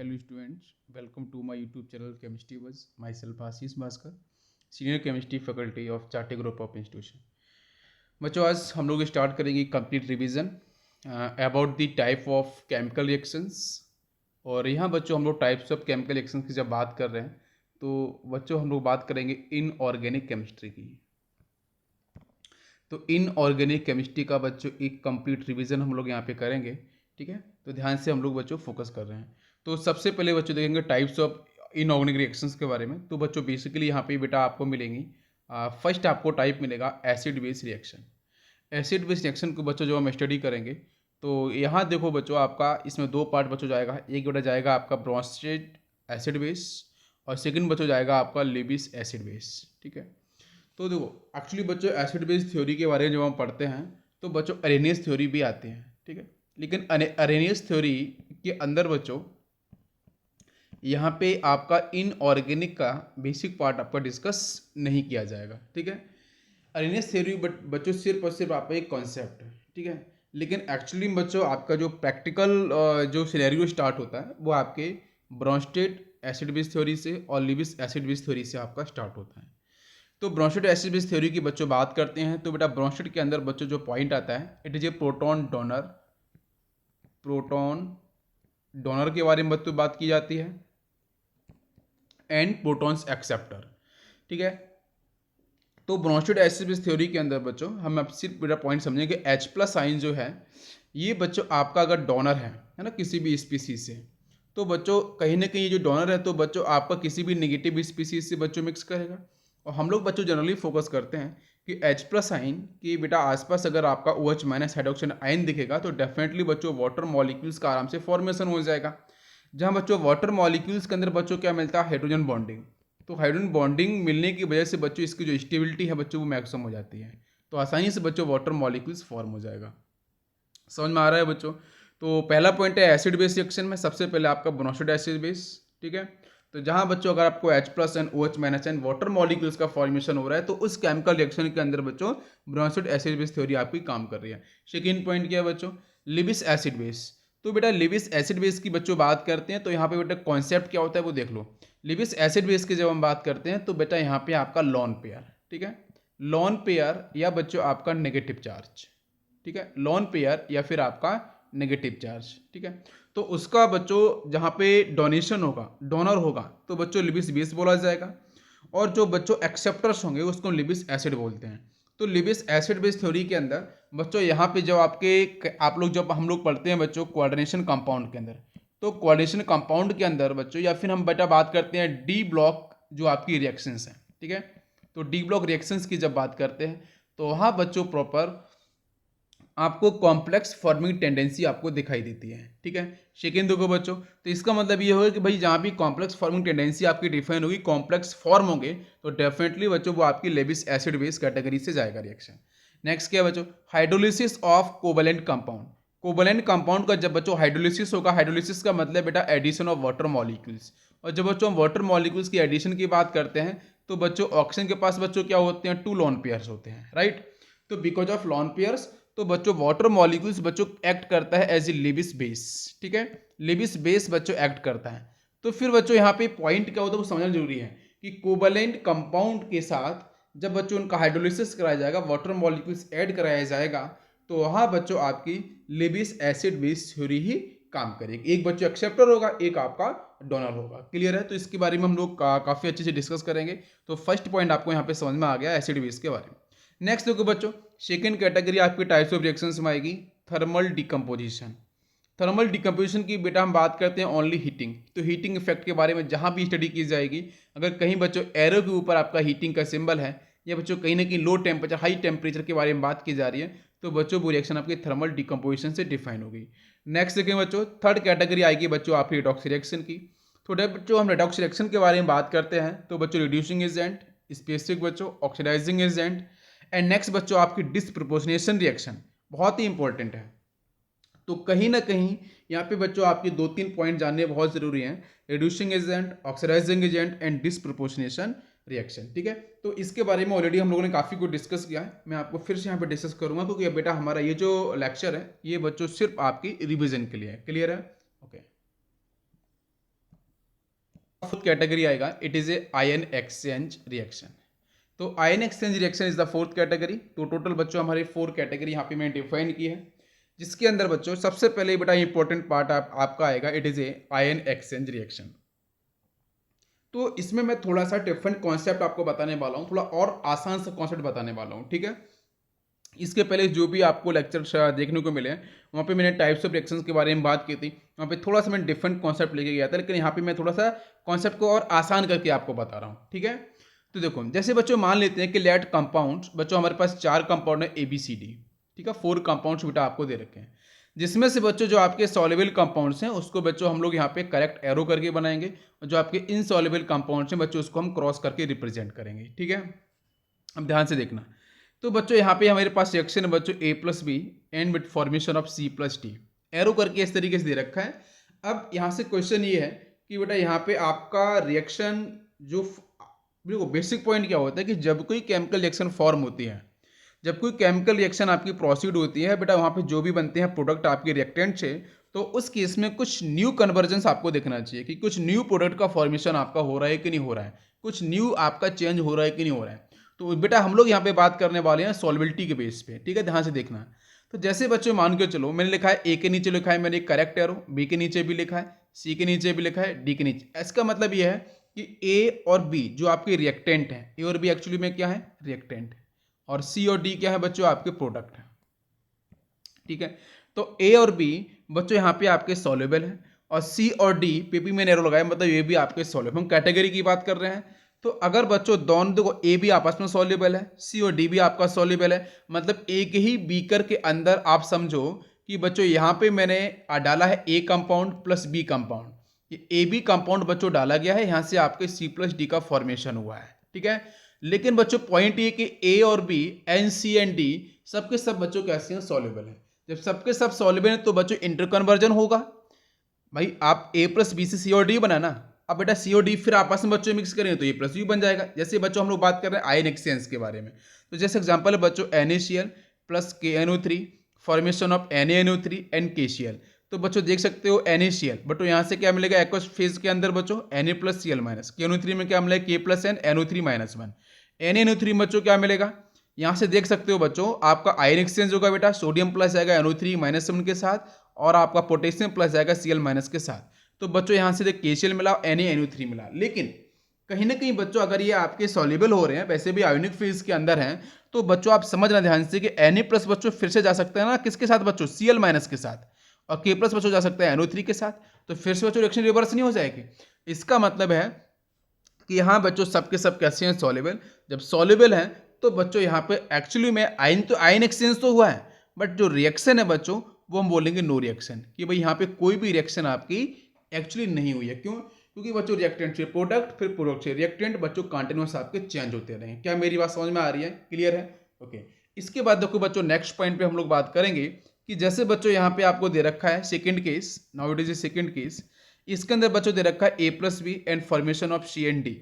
Hello students, welcome to my YouTube channel Chemistry Buzz. Myself Ashish Bhaskar, Senior Chemistry Faculty of Chartered Group of Institution. बच्चों आज हम लोग start करेंगे complete revision about the type of chemical reactions. और यहाँ बच्चों हम लोग टाइप्स ऑफ केमिकल रिएक्शंस की जब बात कर रहे हैं तो बच्चों हम लोग बात करेंगे इनऑर्गेनिक केमिस्ट्री की। तो इनऑर्गेनिक केमिस्ट्री का बच्चों एक कंप्लीट रिवीजन हम लोग यहाँ पे करेंगे, ठीक है। तो ध्यान से हम लोग बच्चों फोकस कर रहे हैं। तो सबसे पहले बच्चों देखेंगे टाइप्स ऑफ इनऑर्गेनिक रिएक्शंस के बारे में। तो बच्चों बेसिकली यहाँ पे बेटा आपको मिलेंगी, फर्स्ट आपको टाइप मिलेगा acid base reaction. Acid base reaction को बच्चों जो हम स्टडी करेंगे तो यहाँ देखो बच्चों आपका इसमें दो पार्ट बच्चों जाएगा। एक बेटा जाएगा आपका ब्रोंस्टेड एसिड बेस और सेकंड बच्चों जाएगा आपका लिबिस एसिड बेस, ठीक है। तो देखो एक्चुअली बच्चों एसिड बेस थ्योरी के बारे में जब हम पढ़ते हैं तो बच्चों अरेनियस थ्योरी भी आते हैं, ठीक है। लेकिन अरेनियस थ्योरी के अंदर बच्चों यहाँ पे आपका इनऑर्गेनिक का बेसिक पार्ट आपका डिस्कस नहीं किया जाएगा, ठीक है। अरेनियस थ्योरी बच्चों सिर्फ और सिर्फ आपका एक कॉन्सेप्ट है, ठीक है। लेकिन एक्चुअली बच्चों आपका जो प्रैक्टिकल जो सिनेरियो स्टार्ट होता है वो आपके ब्रोंस्टेड एसिड बेस थ्योरी से और लिबिस एसिड बेस थ्योरी से आपका स्टार्ट होता है। तो ब्रोंस्टेड एसिड बेस थ्योरी की बच्चों बात करते हैं तो बेटा ब्रोंस्टेड के अंदर बच्चों जो पॉइंट आता है it is A proton donor के बारे में बच्चों बात की जाती है एंड प्रोटॉन्स एक्सेप्टर, ठीक है। तो ब्रोंस्टेड एसिड बेस थ्योरी के अंदर बच्चों हम अब सिर्फ बेटा पॉइंट समझेंगे H प्लस आइन जो है ये बच्चों आपका अगर डोनर है ना किसी भी स्पीसीज से, तो बच्चों कहीं ना कहीं जो डोनर है तो बच्चों आपका किसी भी नेगेटिव स्पीसीज से बच्चों मिक्स करेगा। और हम लोग बच्चों जनरली फोकस करते हैं कि H प्लस आइन की बेटा आसपास अगर आपका OH माइनस हाइड्रोक्साइड आयन दिखेगा तो डेफिनेटली बच्चों वाटर मॉलिक्यूल्स का आराम से फॉर्मेशन हो जाएगा। जहाँ बच्चों वाटर मॉलिक्यूल्स के अंदर बच्चों क्या मिलता है हाइड्रोजन बॉन्डिंग। तो हाइड्रोजन बॉन्डिंग मिलने की वजह से बच्चों इसकी जो स्टेबिलिटी है बच्चों वो मैक्सिमम हो जाती है, तो आसानी से बच्चों वाटर मॉलिक्यूल्स फॉर्म हो जाएगा। समझ में आ रहा है बच्चों। तो पहला पॉइंट है एसिड बेस रिएक्शन में सबसे पहले आपका ब्रोंस्टेड एसिड बेस, ठीक है। तो जहां बच्चों अगर आपको H plus and OH minus and water molecules का फॉर्मेशन हो रहा है तो उस केमिकल रिएक्शन के अंदर बच्चों ब्रोंस्टेड एसिड बेस थ्योरी आपकी काम कर रही है। सेकेंड पॉइंट क्या है बच्चों लिबिस एसिड बेस। तो बेटा लिबिस एसिड बेस की बच्चों बात करते हैं तो यहाँ पे बेटा कॉन्सेप्ट क्या होता है वो देख लो। लिबिस एसिड बेस की जब हम बात करते हैं तो बेटा यहाँ पे आपका लॉन पेयर, ठीक है। लॉन पेयर या बच्चों आपका नेगेटिव चार्ज, ठीक है। लॉन पेयर या फिर आपका नेगेटिव चार्ज, ठीक है। तो उसका बच्चों जहाँ पे डोनेशन होगा डोनर होगा तो बच्चों लिबिस बेस बोला जाएगा और जो बच्चों एक्सेप्टर्स होंगे उसको लिबिस एसिड बोलते हैं। तो लिबिस एसिड बेस थ्योरी के अंदर बच्चों यहाँ पे जब आप लोग जब हम लोग पढ़ते हैं बच्चों कोऑर्डिनेशन कंपाउंड के अंदर, तो कोऑर्डिनेशन कंपाउंड के अंदर बच्चों या फिर हम बेटा बात करते हैं डी ब्लॉक जो आपकी रिएक्शंस हैं, ठीक है। तो डी ब्लॉक रिएक्शंस की जब बात करते हैं तो वहाँ बच्चों प्रॉपर आपको कॉम्प्लेक्स फॉर्मिंग टेंडेंसी आपको दिखाई देती है, ठीक है। सेकेंड देखो बच्चों तो इसका मतलब ये होगा कि भाई जहाँ भी कॉम्प्लेक्स फॉर्मिंग टेंडेंसी आपकी डिफाइन होगी कॉम्प्लेक्स फॉर्म होंगे तो डेफिनेटली बच्चों वो आपकी लेबिस एसिड बेस कैटेगरी से जाएगा रिएक्शन। नेक्स्ट क्या है बच्चों hydrolysis of covalent compound. Covalent compound का जब बच्चों हाइड्रोलिसिस होगा, हाइड्रोलिसिस का मतलब बेटा एडिशन ऑफ वाटर मॉलिक्यूल्स। और जब बच्चों हम वाटर मॉलिक्यूल्स की एडिशन की बात करते हैं तो बच्चों ऑक्सीजन के पास बच्चों क्या होते हैं टू लोन पेयर्स होते हैं, राइट। तो बिकॉज ऑफ लोन पेयर्स तो बच्चों वाटर मॉलिक्यूल्स बच्चों एक्ट करता है एज ए लिबिस बेस, ठीक है। लिबिस बेस बच्चों एक्ट करता है। तो फिर बच्चों यहाँ पे पॉइंट क्या होता है वो समझना जरूरी है कि कोवलेंट कंपाउंड के साथ जब बच्चों उनका हाइड्रोलिसिस कराया जाएगा वाटर मॉलिक्यूल्स ऐड कराया जाएगा तो वहाँ बच्चों आपकी लिबिस एसिड बेस थ्योरी ही काम करेगी। एक बच्चों एक्सेप्टर होगा एक आपका डोनर होगा, क्लियर है। तो इसके बारे में हम लोग काफ़ी अच्छे से डिस्कस करेंगे। तो फर्स्ट पॉइंट आपको यहाँ पे समझ में आ गया एसिड बेस के बारे में। नेक्स्ट देखो बच्चों सेकेंड कैटेगरी आपकी टाइप्स ऑफ रिएक्शंस में आएगी थर्मल डिकम्पोजिशन। थर्मल डिकम्पोजिशन की बेटा हम बात करते हैं ओनली हीटिंग। तो हीटिंग इफेक्ट के बारे में जहां भी स्टडी की जाएगी अगर कहीं बच्चों एरो के ऊपर आपका हीटिंग का सिंबल है या बच्चों कहीं ना कहीं लो टेम्परेचर हाई टेम्परेचर के बारे में बात की जा रही है तो बच्चों वो रिएक्शन आपकी थर्मल डिकम्पोजिशन से डिफाइन होगी। नेक्स्ट देखें बच्चों थर्ड कैटेगरी आएगी बच्चों आपकी रिडॉक्स रिएक्शन की। तो बच्चों हम रिडॉक्स रिएक्शन के बारे में बात करते हैं तो बच्चों रिड्यूसिंग एजेंट, स्पेसिफिक बच्चों ऑक्सीडाइजिंग एजेंट एंड नेक्स्ट बच्चों आपकी डिसप्रोपोर्शनेशन रिएक्शन बहुत ही इंपॉर्टेंट है। तो कहीं ना कहीं यहाँ पे बच्चों आपके दो तीन पॉइंट जानने बहुत जरूरी हैं reducing agent, oxidising agent and disproportionation reaction, ठीक है। तो इसके बारे में ऑलरेडी हम लोगों ने काफ़ी कुछ डिस्कस किया है, मैं आपको फिर से यहाँ पे डिस्कस करूंगा क्योंकि बेटा हमारा ये जो लेक्चर है ये बच्चों सिर्फ आपकी रिविजन के लिए है, क्लियर है। ओके फोर्थ कैटेगरी आएगा, it is a ion exchange reaction. तो ion exchange reaction is the fourth category. तो टोटल बच्चों हमारी 4 कैटेगरी यहाँ पे मैंने डिफाइन की है, जिसके अंदर बच्चों सबसे पहले बेटा इंपॉर्टेंट पार्ट आपका आएगा, it is a ion exchange reaction. तो इसमें मैं थोड़ा सा डिफरेंट कॉन्सेप्ट आपको बताने वाला हूँ, थोड़ा और आसान सा कॉन्सेप्ट बताने वाला हूँ, ठीक है। इसके पहले जो भी आपको लेक्चर देखने को मिले वहाँ पे मैंने टाइप्स ऑफ रिएक्शंस के बारे में बात की थी, वहाँ पे थोड़ा सा मैं डिफरेंट कॉन्सेप्ट लेके गया था, लेकिन यहाँ पे मैं थोड़ा सा कॉन्सेप्ट को और आसान करके आपको बता रहा हूँ, ठीक है। तो देखो जैसे बच्चों मान लेते हैं कि लेट कंपाउंड्स, बच्चों हमारे पास 4 कंपाउंड है ABCD, ठीक है। 4 कंपाउंड्स बेटा आपको दे रखे हैं, जिसमें से बच्चों जो आपके सॉल्युबल कंपाउंड्स हैं उसको बच्चों हम लोग यहाँ पे करेक्ट एरो करके बनाएंगे, और जो आपके इनसॉल्युबल कंपाउंड्स हैं बच्चों उसको हम क्रॉस करके रिप्रेजेंट करेंगे, ठीक है। अब ध्यान से देखना। तो बच्चों यहाँ पे हमारे पास रिएक्शन है बच्चों A+B and with formation of C+D, arrow करके इस तरीके से दे रखा है। अब यहाँ से क्वेश्चन ये है कि बेटा यहाँ पे आपका रिएक्शन जो देखो बेसिक पॉइंट क्या होता है कि जब कोई केमिकल रिएक्शन फॉर्म होती है, जब कोई केमिकल रिएक्शन आपकी प्रोसीड होती है बेटा, वहाँ पे जो भी बनते हैं प्रोडक्ट आपके रिएक्टेंट से, तो उस केस में कुछ न्यू कन्वर्जेंस आपको देखना चाहिए कि कुछ न्यू प्रोडक्ट का फॉर्मेशन आपका हो रहा है कि नहीं हो रहा है, कुछ न्यू आपका चेंज हो रहा है कि नहीं हो रहा है। तो बेटा हम लोग यहाँ पे बात करने वाले हैं सॉल्युबिलिटी के बेस पे, ठीक है, ध्यान से देखना। तो जैसे बच्चों मान के चलो मैंने लिखा है A के नीचे लिखा है मैंने करेक्ट एरो, B के नीचे भी लिखा है, C के नीचे भी लिखा है, D के नीचे। इसका मतलब यह है कि A और B जो आपके रिएक्टेंट हैं, A और B एक्चुअली में क्या है, रिएक्टेंट, और C और D क्या है बच्चों, आपके प्रोडक्ट है, ठीक है। तो A और B बच्चों यहाँ पे आपके सॉल्युबल है, और C और D पे भी मैंने एरो लगाया, मतलब ये भी आपके सॉल्युबल। हम कैटेगरी की बात कर रहे हैं, तो अगर बच्चों दोनों देखो A भी आपस में सॉल्युबल है, C और D भी आपका सॉल्युबल है, मतलब एक ही बीकर के अंदर आप समझो कि बच्चों यहाँ पे मैंने डाला है A compound plus B compound, ये AB कंपाउंड बच्चों डाला गया है, यहाँ से आपके C+D का फॉर्मेशन हुआ है, ठीक है। लेकिन बच्चों पॉइंट ये कि A और B and C and D सबके सब बच्चों कैसे हैं, सॉल्युबल है। जब सबके सब सॉल्युबल हैं तो बच्चों इंटरकन्वर्जन होगा, भाई आप A+B से C और D बना ना, अब बेटा C और D फिर आपस में बच्चों मिक्स करेंगे तो A+B बन जाएगा। जैसे बच्चों हम लोग बात कर रहे हैं आयन एक्सचेंज के बारे में, तो जैसे एग्जांपल है बच्चों NaCl plus KNO3 formation of NaNO3 and KCl। तो बच्चों देख सकते हो NaCl, बच्चों यहाँ से क्या मिलेगा एक्वस फेज के अंदर बच्चों Na+Cl माइनस, KNO3 में क्या मिलेगा K+N NO3-1, NaNO3 बच्चों क्या मिलेगा, यहाँ से देख सकते हो बच्चों आपका आयन एक्सचेंज होगा बेटा, सोडियम प्लस जाएगा NO3-7 के साथ, और आपका पोटेशियम प्लस जाएगा Cl- के साथ। तो बच्चों यहाँ से देख KCl मिला, NaNO3 मिला। लेकिन कहीं ना कहीं बच्चों अगर ये आपके सॉल्युबल हो रहे हैं, वैसे भी आयोनिक फेज के अंदर हैं, तो बच्चों आप समझना ध्यान से कि Na+ बच्चों फिर से जा सकता है ना किसके साथ बच्चों, Cl- के साथ, और K+ बच्चों जा सकता है NO3 के साथ, तो फिर से बच्चों रिएक्शन रिवर्स नहीं हो जाएगी। इसका मतलब है कि यहाँ बच्चों सबके सब कैसे हैं, सॉल्युबल। जब सॉल्युबल हैं तो बच्चों यहाँ पे एक्चुअली में आयन एक्सचेंज तो हुआ है, बट जो रिएक्शन है बच्चों वो हम बोलेंगे नो रिएक्शन, कि भाई यहाँ पे कोई भी रिएक्शन आपकी एक्चुअली नहीं हुई है। क्यों, क्योंकि बच्चों रिएक्टेंट से प्रोडक्ट, फिर प्रोडक्ट से रिएक्टेंट, बच्चों कंटिन्यूअस आपके चेंज होते रहे। क्या मेरी बात समझ में आ रही है, क्लियर है, ओके। इसके बाद देखो बच्चों नेक्स्ट पॉइंट पे हम लोग बात करेंगे कि जैसे बच्चों यहाँ पे आपको दे रखा है second case, now it is A second case, इसके अंदर बच्चों दे रखा है A+B and formation of C and D।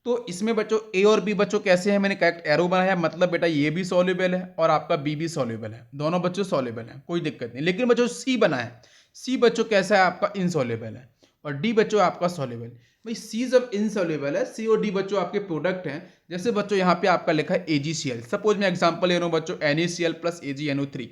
तो इसमें बच्चों A और B बच्चों कैसे हैं, मैंने करेक्ट एरो बनाया, मतलब बेटा ये भी सॉल्युबल है और आपका B भी सॉल्युबल है, दोनों बच्चों सॉल्युबल हैं, कोई दिक्कत नहीं। लेकिन बच्चों C बना है, C बच्चों कैसा है, आपका इनसॉल्युबल है, और D बच्चों आपका सॉल्युबल। भाई C जब इनसॉल्युबल है, C और D बच्चों आपके प्रोडक्ट हैं। जैसे बच्चों यहाँ पे आपका लिखा है AgCl, सपोज मैं एग्जांपल ले रहा हूँ बच्चों NaCl प्लस AgNO3,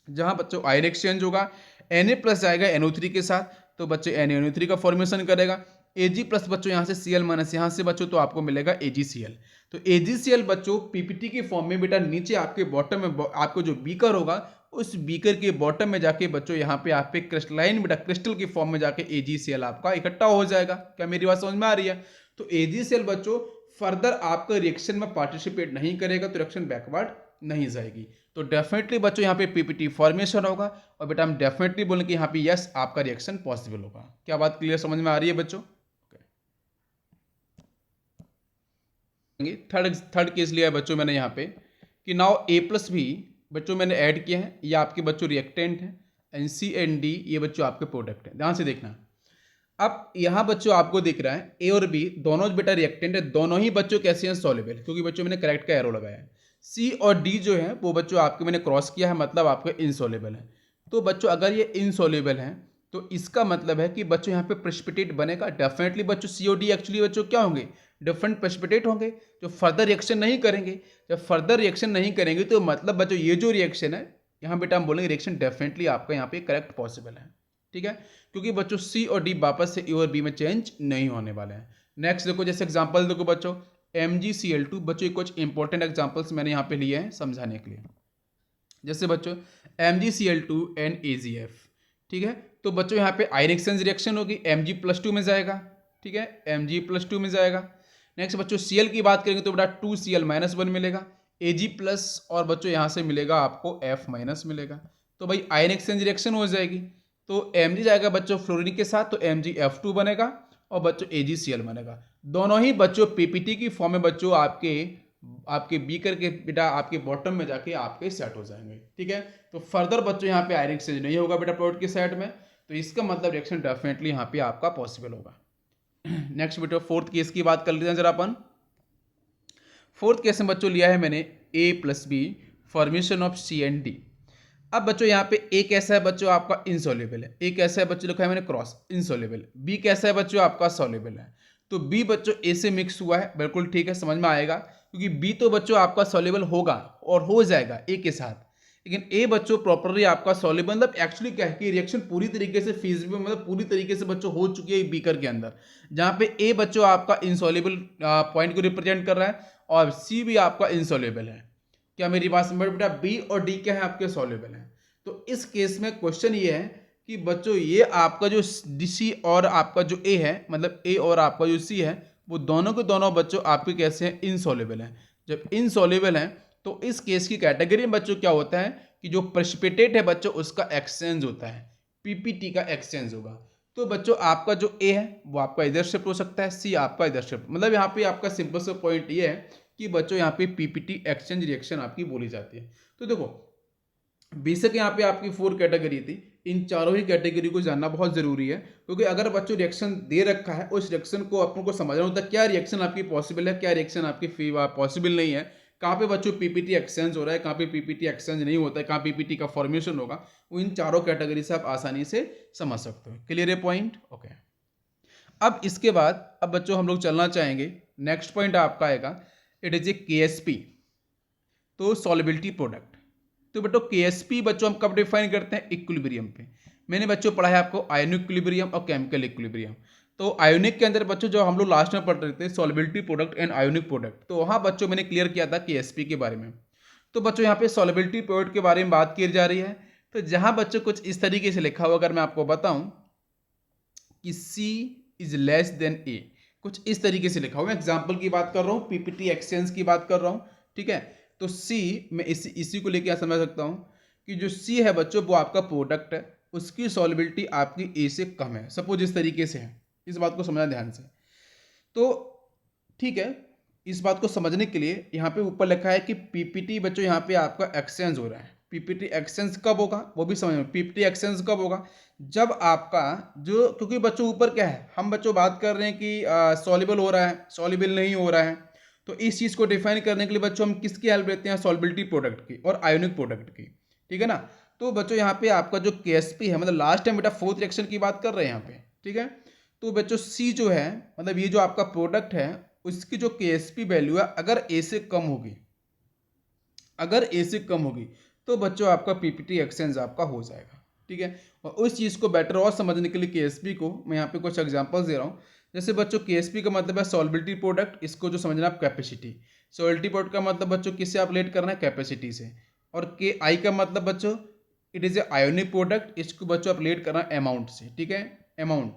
जहां बच्चों आयन एक्सचेंज होगा, Na+ जाएगा NO3 के साथ, तो बच्चों NaNO3 का फॉर्मेशन करेगा, Ag+ बच्चों यहाँ से Cl- यहाँ से बच्चों तो आपको मिलेगा AgCl। तो AgCl बच्चों पीपीटी के फॉर्म में बेटा नीचे आपके बॉटम में आपको जो बीकर होगा, उस बीकर के बॉटम में जाके बच्चों यहाँ पे आप पे क्रिस्टलाइन बेटा क्रिस्टल के फॉर्म में जाके AgCl आपका इकट्ठा हो जाएगा। क्या मेरी बात समझ में आ रही है। तो AgCl बच्चों फर्दर आपका रिएक्शन में पार्टिसिपेट नहीं करेगा, तो रिएक्शन बैकवर्ड नहीं जाएगी। तो डेफिनेटली बच्चों यहाँ पे पीपीटी फॉर्मेशन होगा, और बेटा हम डेफिनेटली बोलें कि यहाँ पे यस आपका रिएक्शन पॉसिबल होगा। क्या बात क्लियर समझ में आ रही है बच्चों। थर्ड केस लिया है बच्चों मैंने यहाँ पे कि नाउ A+B बच्चों मैंने ऐड किया है, ये आपके बच्चों रिएक्टेंट है, एंड C एंड D ये बच्चों आपके प्रोडक्ट है। ध्यान से देखना, अब यहाँ बच्चों आपको दिख रहा है A और B दोनों बेटा रिएक्टेंट है, दोनों ही बच्चों कैसे हैं, सॉल्युबल, क्योंकि बच्चों मैंने करेक्ट का एरो लगाया है। C और D जो है वो बच्चों आपके मैंने क्रॉस किया है, मतलब आपके इनसॉल्युबल है। तो बच्चों अगर ये इनसॉल्युबल है तो इसका मतलब है कि बच्चों यहाँ पे प्रेसिपिटेट बनेगा डेफिनेटली बच्चों। COD एक्चुअली बच्चों क्या होंगे, डिफरेंट प्रेसिपिटेट होंगे जो फर्दर रिएक्शन नहीं करेंगे। जब फर्दर रिएक्शन नहीं करेंगे तो मतलब बच्चों ये जो रिएक्शन है यहाँ बेटा हम बोलेंगे रिएक्शन डेफिनेटली आपका यहाँ पे करेक्ट पॉसिबल है, ठीक है, क्योंकि बच्चों C और D वापस से A और B में चेंज नहीं होने वाले हैं। नेक्स्ट देखो, जैसे एग्जांपल देखो बच्चों MgCl2, बच्चों कुछ इंपॉर्टेंट एग्जांपल्स मैंने यहाँ पे लिए हैं समझाने के लिए। जैसे बच्चों MgCl2 एंड AgF, ठीक है, तो बच्चों यहाँ पे आयन एक्सचेंज रिएक्शन होगी, Mg+2 में जाएगा, ठीक है, Mg+2 में जाएगा। नेक्स्ट बच्चों Cl की बात करेंगे तो बेटा 2Cl-1 मिलेगा, Ag+ और बच्चों यहाँ से मिलेगा आपको F- मिलेगा। तो भाई आयन एक्सचेंज रिएक्शन हो जाएगी, तो Mg जाएगा बच्चों फ्लोरीन के साथ, तो MgF2 बनेगा और बच्चों AgCl बनेगा। दोनों ही बच्चों पीपीटी की फॉर्म में बच्चों आपके बीकर के बेटा आपके बॉटम में जाके आपके सेट हो जाएंगे, ठीक है। तो फर्दर बच्चों यहाँ पे आयन एक्सचेंज नहीं होगा बेटा प्रोडक्ट के साइड में, तो इसका मतलब रिएक्शन डेफिनेटली यहाँ पे आपका पॉसिबल होगा। नेक्स्ट बेटा फोर्थ केस की बात कर लेते हैं जरा अपन। फोर्थ केस में बच्चों लिया है मैंने A+B फॉर्मेशन ऑफ CND। अब बच्चों यहाँ पे A कैसा है बच्चों आपका इनसॉल्युबल है, A कैसा है बच्चों लिखा है मैंने क्रॉस इनसॉल्युबल, B कैसा है बच्चों आपका सॉल्युबल है। तो B बच्चों A से मिक्स हुआ है, बिल्कुल ठीक है, समझ में आएगा, क्योंकि B तो बच्चों आपका सॉल्युबल होगा और हो जाएगा A के साथ, लेकिन A बच्चों प्रॉपरली आपका सॉल्युबल मतलब एक्चुअली क्या है कि रिएक्शन पूरी तरीके से फीजिबल मतलब पूरी तरीके से बच्चों हो चुकी है बीकर के अंदर, जहाँ पे A बच्चों आपका इनसॉल्युबल पॉइंट को रिप्रेजेंट कर रहा है और C भी आपका इनसॉल्युबल है। क्या मेरी बात समझ बेटा, B और D क्या है आपके सॉल्युबल है। तो इस केस में क्वेश्चन ये है कि बच्चों ये आपका जो C और आपका जो A है, मतलब A और आपका जो C है, वो दोनों के दोनों बच्चों आपके कैसे हैं, इनसॉल्युबल हैं। जब इनसॉल्युबल हैं तो इस केस की कैटेगरी में बच्चों क्या होता है कि जो प्रेसिपिटेट है बच्चों उसका एक्सचेंज होता है, पीपीटी का एक्सचेंज होगा। तो बच्चों आपका जो A है वो आपका इधर शिफ्ट हो सकता है, C आपका इधर शिफ्ट, मतलब यहाँ पे आपका सिंपल सा पॉइंट ये है कि बच्चों यहाँ पे पीपीटी एक्सचेंज रिएक्शन आपकी बोली जाती है। तो देखो बेशक यहाँ पे आपकी 4 कैटेगरी थी, इन चारों ही कैटेगरी को जानना बहुत जरूरी है, क्योंकि अगर बच्चों रिएक्शन दे रखा है उस रिएक्शन को अपन को समझना होता है क्या रिएक्शन आपकी पॉसिबल है, क्या रिएक्शन आपकी पॉसिबल नहीं है, कहाँ पे बच्चों पीपीटी एक्सचेंज हो रहा है, कहाँ पे पीपीटी एक्सचेंज नहीं होता है, कहाँ पीपीटी का फॉर्मेशन होगा, वो इन चारों कैटेगरी से आप आसानी से समझ सकते हो। क्लियर है पॉइंट, ओके। अब इसके बाद अब बच्चों हम लोग चलना चाहेंगे, नेक्स्ट पॉइंट आपका आएगा इट इज ए KSP, तो सॉल्युबिलिटी प्रोडक्ट। तो बच्चों KSP बच्चों हम कब डिफाइन करते हैं, इक्विलिब्रियम पे। मैंने बच्चों पढ़ा है आपको आयोनिक इक्विलिब्रियम और केमिकल इक्विलिब्रियम। तो आयोनिक के अंदर बच्चों जो हम लोग लास्ट में पढ़ रहे थे solubility product and ionic product, तो वहाँ बच्चों मैंने क्लियर किया था KSP के बारे में। तो बच्चों यहाँ पे सॉल्युबिलिटी प्रोडक्ट के बारे में बात की जा रही है, तो जहाँ बच्चों कुछ इस तरीके से लिखा हुआ अगर मैं आपको बताऊं कि C is less than A, कुछ इस तरीके से लिखा हुआ, मैं एग्जाम्पल की बात कर रहा हूँ, पीपीटी एक्सचेंज की बात कर रहा हूँ, ठीक है। तो C मैं इसी को लेके समझ सकता हूँ कि जो C है बच्चों वो आपका प्रोडक्ट है, उसकी सॉल्युबिलिटी आपकी A से कम है, सपोज इस तरीके से है, इस बात को समझना ध्यान से। तो ठीक है, इस बात को समझने के लिए यहाँ पे ऊपर लिखा है कि पीपीटी बच्चों यहाँ पे आपका एक्सचेंज हो रहा है। पीपीटी एक्सचेंज कब होगा वो भी समझ में, पीपीटी एक्सचेंज कब होगा, जब आपका जो, क्योंकि बच्चों ऊपर क्या है हम बच्चों बात कर रहे हैं कि सॉल्युबल हो रहा है, सॉल्युबल नहीं हो रहा है, तो इस चीज़ को डिफाइन करने के लिए बच्चों हम किसकी हेल्प लेते हैं, सॉल्युबिलिटी प्रोडक्ट की और आयोनिक प्रोडक्ट की, ठीक है ना। तो बच्चों यहाँ पे आपका जो KSP है, मतलब लास्ट टाइम बेटा फोर्थ रिएक्शन की बात कर रहे हैं यहाँ पे, ठीक है। तो बच्चों C जो है मतलब ये जो आपका प्रोडक्ट है उसकी जो KSP वैल्यू है अगर A से कम होगी, अगर A से कम होगी तो बच्चों आपका पीपीटी एक्सचेंज आपका हो जाएगा, ठीक है। और उस चीज़ को बेटर और समझने के लिए KSP को मैं यहाँ पे कुछ एग्जांपल्स दे रहा हूँ। जैसे बच्चों KSP का मतलब है सॉल्युबिलिटी प्रोडक्ट, इसको जो समझना आप कैपेसिटी, सॉल्युबिलिटी प्रोडक्ट का मतलब बच्चों किससे आप रिलेट करना है, कैपेसिटी से। और KI का मतलब बच्चों it is a ionic product, इसको बच्चों आप रिलेट करना अमाउंट से, ठीक है, अमाउंट,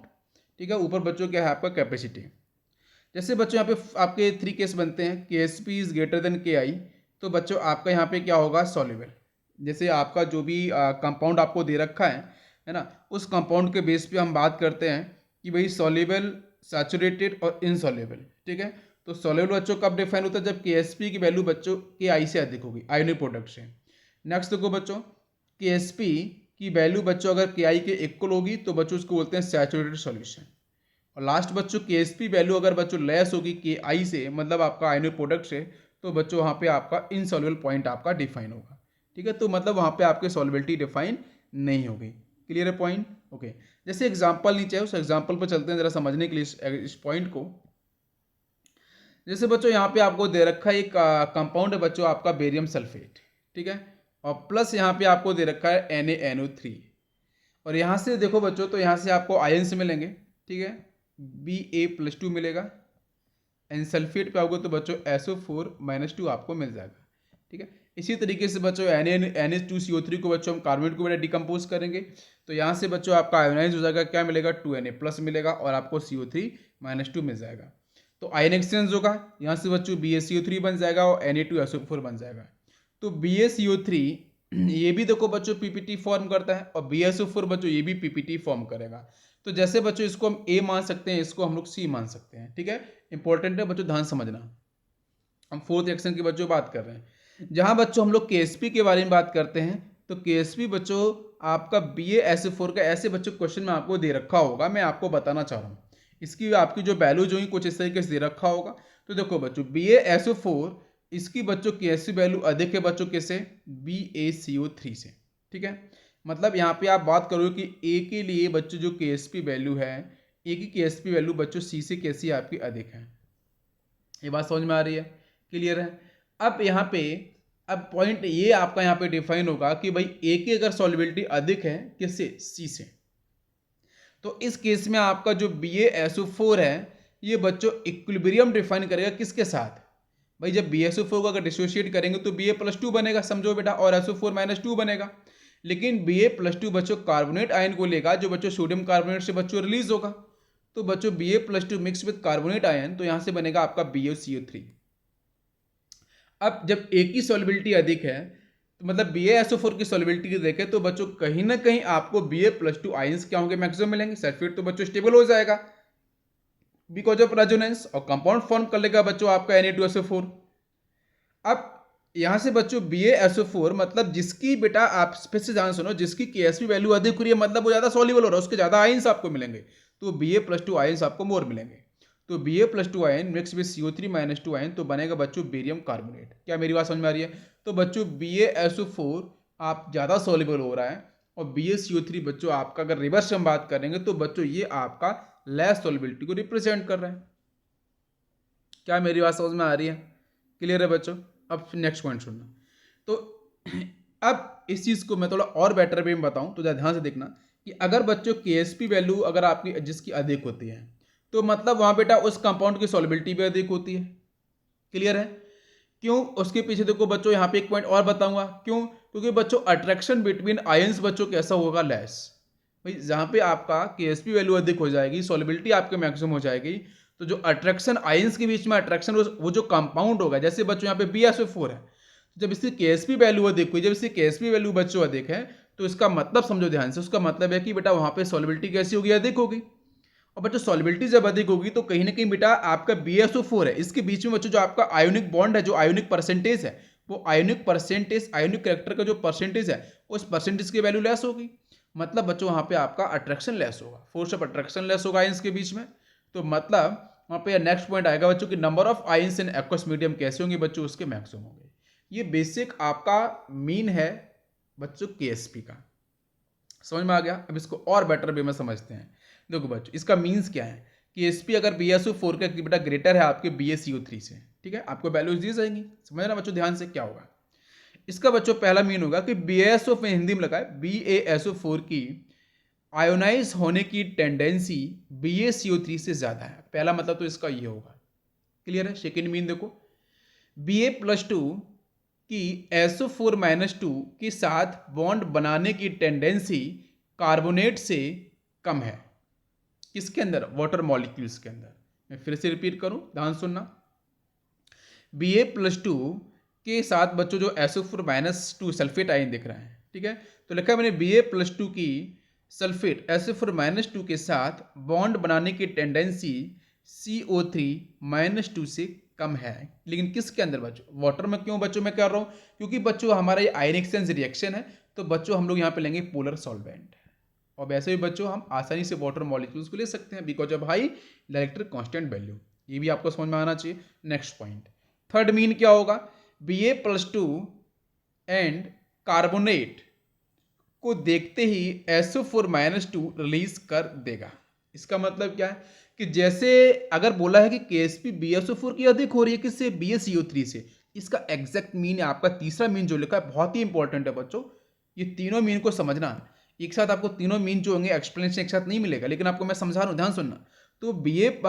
ठीक है। ऊपर बच्चों क्या है आपका कैपेसिटी। जैसे बच्चों यहाँ पे आपके 3 केस बनते हैं, KSP is greater than KI, तो बच्चों आपका यहाँ पे क्या होगा, सॉल्युबल। जैसे आपका जो भी कंपाउंड आपको दे रखा है ना, उस कंपाउंड के बेस पे हम बात करते हैं कि भाई सॉल्युबल, सैचुरेटेड और इनसॉल्युबल, ठीक है। तो सॉल्युबल बच्चों कब डिफाइन होता है, जब KSP की वैल्यू बच्चों KI से अधिक होगी, आयोनिक प्रोडक्ट से। नेक्स्ट देखो बच्चों KSP की वैल्यू बच्चों अगर KI के इक्वल होगी तो बच्चों उसको बोलते हैं सैचुरेटेड सॉल्यूशन। और लास्ट बच्चों KSP वैल्यू अगर बच्चों लेस होगी KI से, मतलब आपका आयोनिक प्रोडक्ट से, तो बच्चों वहाँ पे आपका इनसॉल्युबल पॉइंट आपका डिफाइन होगा, ठीक है। तो मतलब वहाँ पे आपके सॉल्युबिलिटी डिफाइन नहीं होगी। क्लियर है पॉइंट, ओके, जैसे एग्जाम्पल नीचे है उस एग्जाम्पल पर चलते हैं जरा समझने के लिए इस पॉइंट को। जैसे बच्चों यहाँ पे आपको दे रखा है एक कंपाउंड है बच्चों आपका बेरियम सल्फेट, ठीक है, और प्लस यहाँ पे आपको दे रखा है NaNO3, और यहाँ से देखो बच्चों तो यहाँ से आपको आयंस मिलेंगे, ठीक है, Ba+2 मिलेगा, एन सल्फेट पे आओगे तो बच्चों SO4-2 आपको मिल जाएगा, ठीक है। इसी तरीके से बच्चों NH2CO3 को बच्चों हम कार्बोनेट को बेटा डिकम्पोज करेंगे तो यहाँ से बच्चों आपका आयोनाइज हो जाएगा, क्या मिलेगा 2Na+ मिलेगा और आपको CO3-2 मिल जाएगा। तो आयन एक्सचेंज होगा, यहाँ से बच्चों BaCO3 बन जाएगा और Na2SO4 बन जाएगा। तो BaCO3 ये भी देखो बच्चों PPT फॉर्म करता है और BaSO4 बच्चों ये भी PPT फॉर्म करेगा। तो जैसे बच्चों इसको हम A मान सकते हैं, इसको हम लोग C मान सकते हैं, ठीक है। इंपॉर्टेंट है बच्चों, ध्यान समझना। हम फोर्थ रिएक्शन की बच्चों बात कर रहे हैं, जहां बच्चों हम लोग KSP के बारे में बात करते हैं। तो KSP बच्चों आपका BaSO4 का ऐसे बच्चों क्वेश्चन में आपको दे रखा होगा, मैं आपको बताना चाह रहा हूँ इसकी आपकी जो वैल्यू जो ही कुछ इस तरीके से दे रखा होगा। तो देखो बच्चों BaSO4 इसकी बच्चों KSP वैल्यू अधिक है बच्चों किससे, BaCO3 से, ठीक है। मतलब यहाँ पे आप बात करोगे कि A के लिए बच्चों जो KSP वैल्यू है, A की KSP वैल्यू बच्चों C से कैसी आपकी अधिक है। ये बात समझ में आ रही है, क्लियर है। अब यहाँ पे अब पॉइंट ये आपका यहाँ पे डिफाइन होगा कि भाई A की अगर सॉल्युबिलिटी अधिक है किससे, C से, तो इस केस में आपका जो BaSO4 है ये बच्चों इक्विलिब्रियम डिफाइन करेगा किसके साथ, भाई जब BaSO4 को अगर डिसोशिएट करेंगे तो Ba+2 बनेगा, समझो बेटा, और SO4-2 बनेगा। लेकिन Ba+2 बच्चों कार्बोनेट आयन को लेगा जो बच्चों सोडियम कार्बोनेट से बच्चों रिलीज होगा। तो बच्चों Ba+2 mix with carbonate ion, तो यहां से बनेगा आपका BaCO3। अब जब A की सॉल्युबिलिटी अधिक है तो मतलब BaSO4 की सॉल्युबिलिटी देखें तो बच्चों कहीं ना कहीं आपको Ba+2 आयंस क्या होंगे, मैक्सिमम मिलेंगे। सल्फेट तो बच्चों स्टेबल हो जाएगा बिकॉज ऑफ रेजोनेंस और कंपाउंड फॉर्म कर लेगा बच्चों आपका Na2SO4। अब यहां से बच्चों BaSO4 मतलब जिसकी बेटा आप फिर से ध्यान सुनो, जिसकी KSP वैल्यू अधिक हो रही है मतलब वो ज्यादा सॉल्युबल हो रहा है, उसके ज्यादा आयंस आपको मिलेंगे, तो Ba+2 आयंस आपको मोर मिलेंगे। तो Ba+2 ion mix with CO3-2 ion तो बनेगा बच्चों बेरियम कार्बोनेट। क्या मेरी बात समझ में आ रही है। तो बच्चों BaSO4 आप ज्यादा सॉल्युबल हो रहा है और BaCO3 बच्चों आपका अगर रिवर्स हम बात करेंगे तो बच्चों ये आपका लेस सॉल्युबिलिटी को रिप्रेजेंट कर रहे हैं। क्या मेरी बात समझ में आ रही है, क्लियर है बच्चों। अब नेक्स्ट पॉइंट सुनना। तो अब इस चीज को मैं थोड़ा और बेटर वे में बताऊं तो ध्यान से देखना कि अगर बच्चों KSP वैल्यू अगर आपकी जिसकी अधिक होती है तो मतलब वहां बेटा उस कंपाउंड की सॉल्युबिलिटी भी अधिक होती है, क्लियर है। क्यों, उसके पीछे देखो बच्चों यहाँ पे एक पॉइंट और बताऊंगा क्यों, क्योंकि बच्चों अट्रैक्शन बिटवीन आयंस बच्चों कैसा होगा, लेस। भाई जहां पे आपका KSP वैल्यू अधिक हो जाएगी, सॉल्युबिलिटी आपके मैक्सिमम हो जाएगी, तो जो अट्रैक्शन आयंस के बीच में अट्रैक्शन वो जो कंपाउंड होगा, जैसे बच्चों यहाँ पे BaSO4 है, जब इसकी KSP वैल्यू अधिक हुई, जब इसकी KSP वैल्यू बच्चों अधिक है तो इसका मतलब समझो ध्यान से, उसका मतलब है कि बेटा वहां पे सॉल्युबिलिटी कैसी होगी, अधिक होगी। और बच्चों सॉल्युबिलिटी जब अधिक होगी तो कहीं ना कहीं बेटा आपका BaSO4 है, इसके बीच में बच्चों जो आपका आयोनिक बॉन्ड है, जो आयोनिक परसेंटेज है, वो आयोनिक परसेंटेज, आयोनिक कैरेक्टर का जो परसेंटेज है उस परसेंटेज की वैल्यू लेस होगी। मतलब बच्चों वहां पे आपका अट्रैक्शन लेस होगा, फोर्स ऑफ अट्रैक्शन लेस होगा आयंस के बीच में। तो मतलब वहां पे नेक्स्ट पॉइंट आएगा बच्चों कि number of ions in aqueous medium कैसे होंगे बच्चों, उसके मैक्सिमम होंगे। ये बेसिक आपका मीन है बच्चों KSP का, समझ में आ गया। अब इसको और बेटर वे में समझते हैं। देखो बच्चों इसका मीन्स क्या है कि KSP अगर BaSO4 का बेटा ग्रेटर है आपके BaCO3 से, ठीक है, आपको वैल्यूज दी जाएंगी। समझना बच्चों ध्यान से क्या होगा इसका। बच्चों पहला मीन होगा कि BaSO में हिंदी में लगा है BaSO4 की आयोनाइज होने की टेंडेंसी BaCO3 से ज्यादा है, पहला मतलब तो इसका ये होगा, क्लियर है। सेकेंड मीन देखो Ba+2 की SO4-2 के साथ बॉन्ड बनाने की टेंडेंसी कार्बोनेट से कम है, किसके अंदर, वाटर मॉलिक्यूल्स के अंदर। मैं फिर से रिपीट करूं, ध्यान सुनना। Ba+2 के साथ बच्चों जो SO4-2 सल्फेट आयन दिख रहा है, ठीक है, तो लिखा है मैंने Ba+2 की सल्फेट SO4-2 के साथ बॉन्ड बनाने की टेंडेंसी CO3-2 से कम है, लेकिन किसके अंदर बच्चों, वाटर में। क्यों बच्चों मैं कर रहा हूं, क्योंकि बच्चों हमारा ये आयन एक्सचेंज रिएक्शन है, तो बच्चों हम लोग यहां पे लेंगे पोलर सॉल्वेंट। और वैसे भी बच्चों हम आसानी से वाटर मॉलिक्यूल्स को ले सकते हैं because of high electric constant value, ये भी आपको समझ में आना चाहिए। नेक्स्ट पॉइंट, थर्ड मीन क्या होगा, Ba+2 एंड कार्बोनेट को देखते ही SO4-2 रिलीज कर देगा। इसका मतलब क्या है कि जैसे अगर बोला है कि KSP BSO4 की अधिक हो रही है किससे, BaCO3 से, इसका एग्जैक्ट मीन आपका तीसरा मीन जो लिखा है बहुत ही इंपॉर्टेंट है बच्चों। ये तीनों मीन को समझना, एक साथ आपको तीनों मीन जो होंगे एक्सप्लेनेशन एक साथ नहीं मिलेगा, लेकिन आपको मैं समझा रहा हूँ, ध्यान सुनना। तो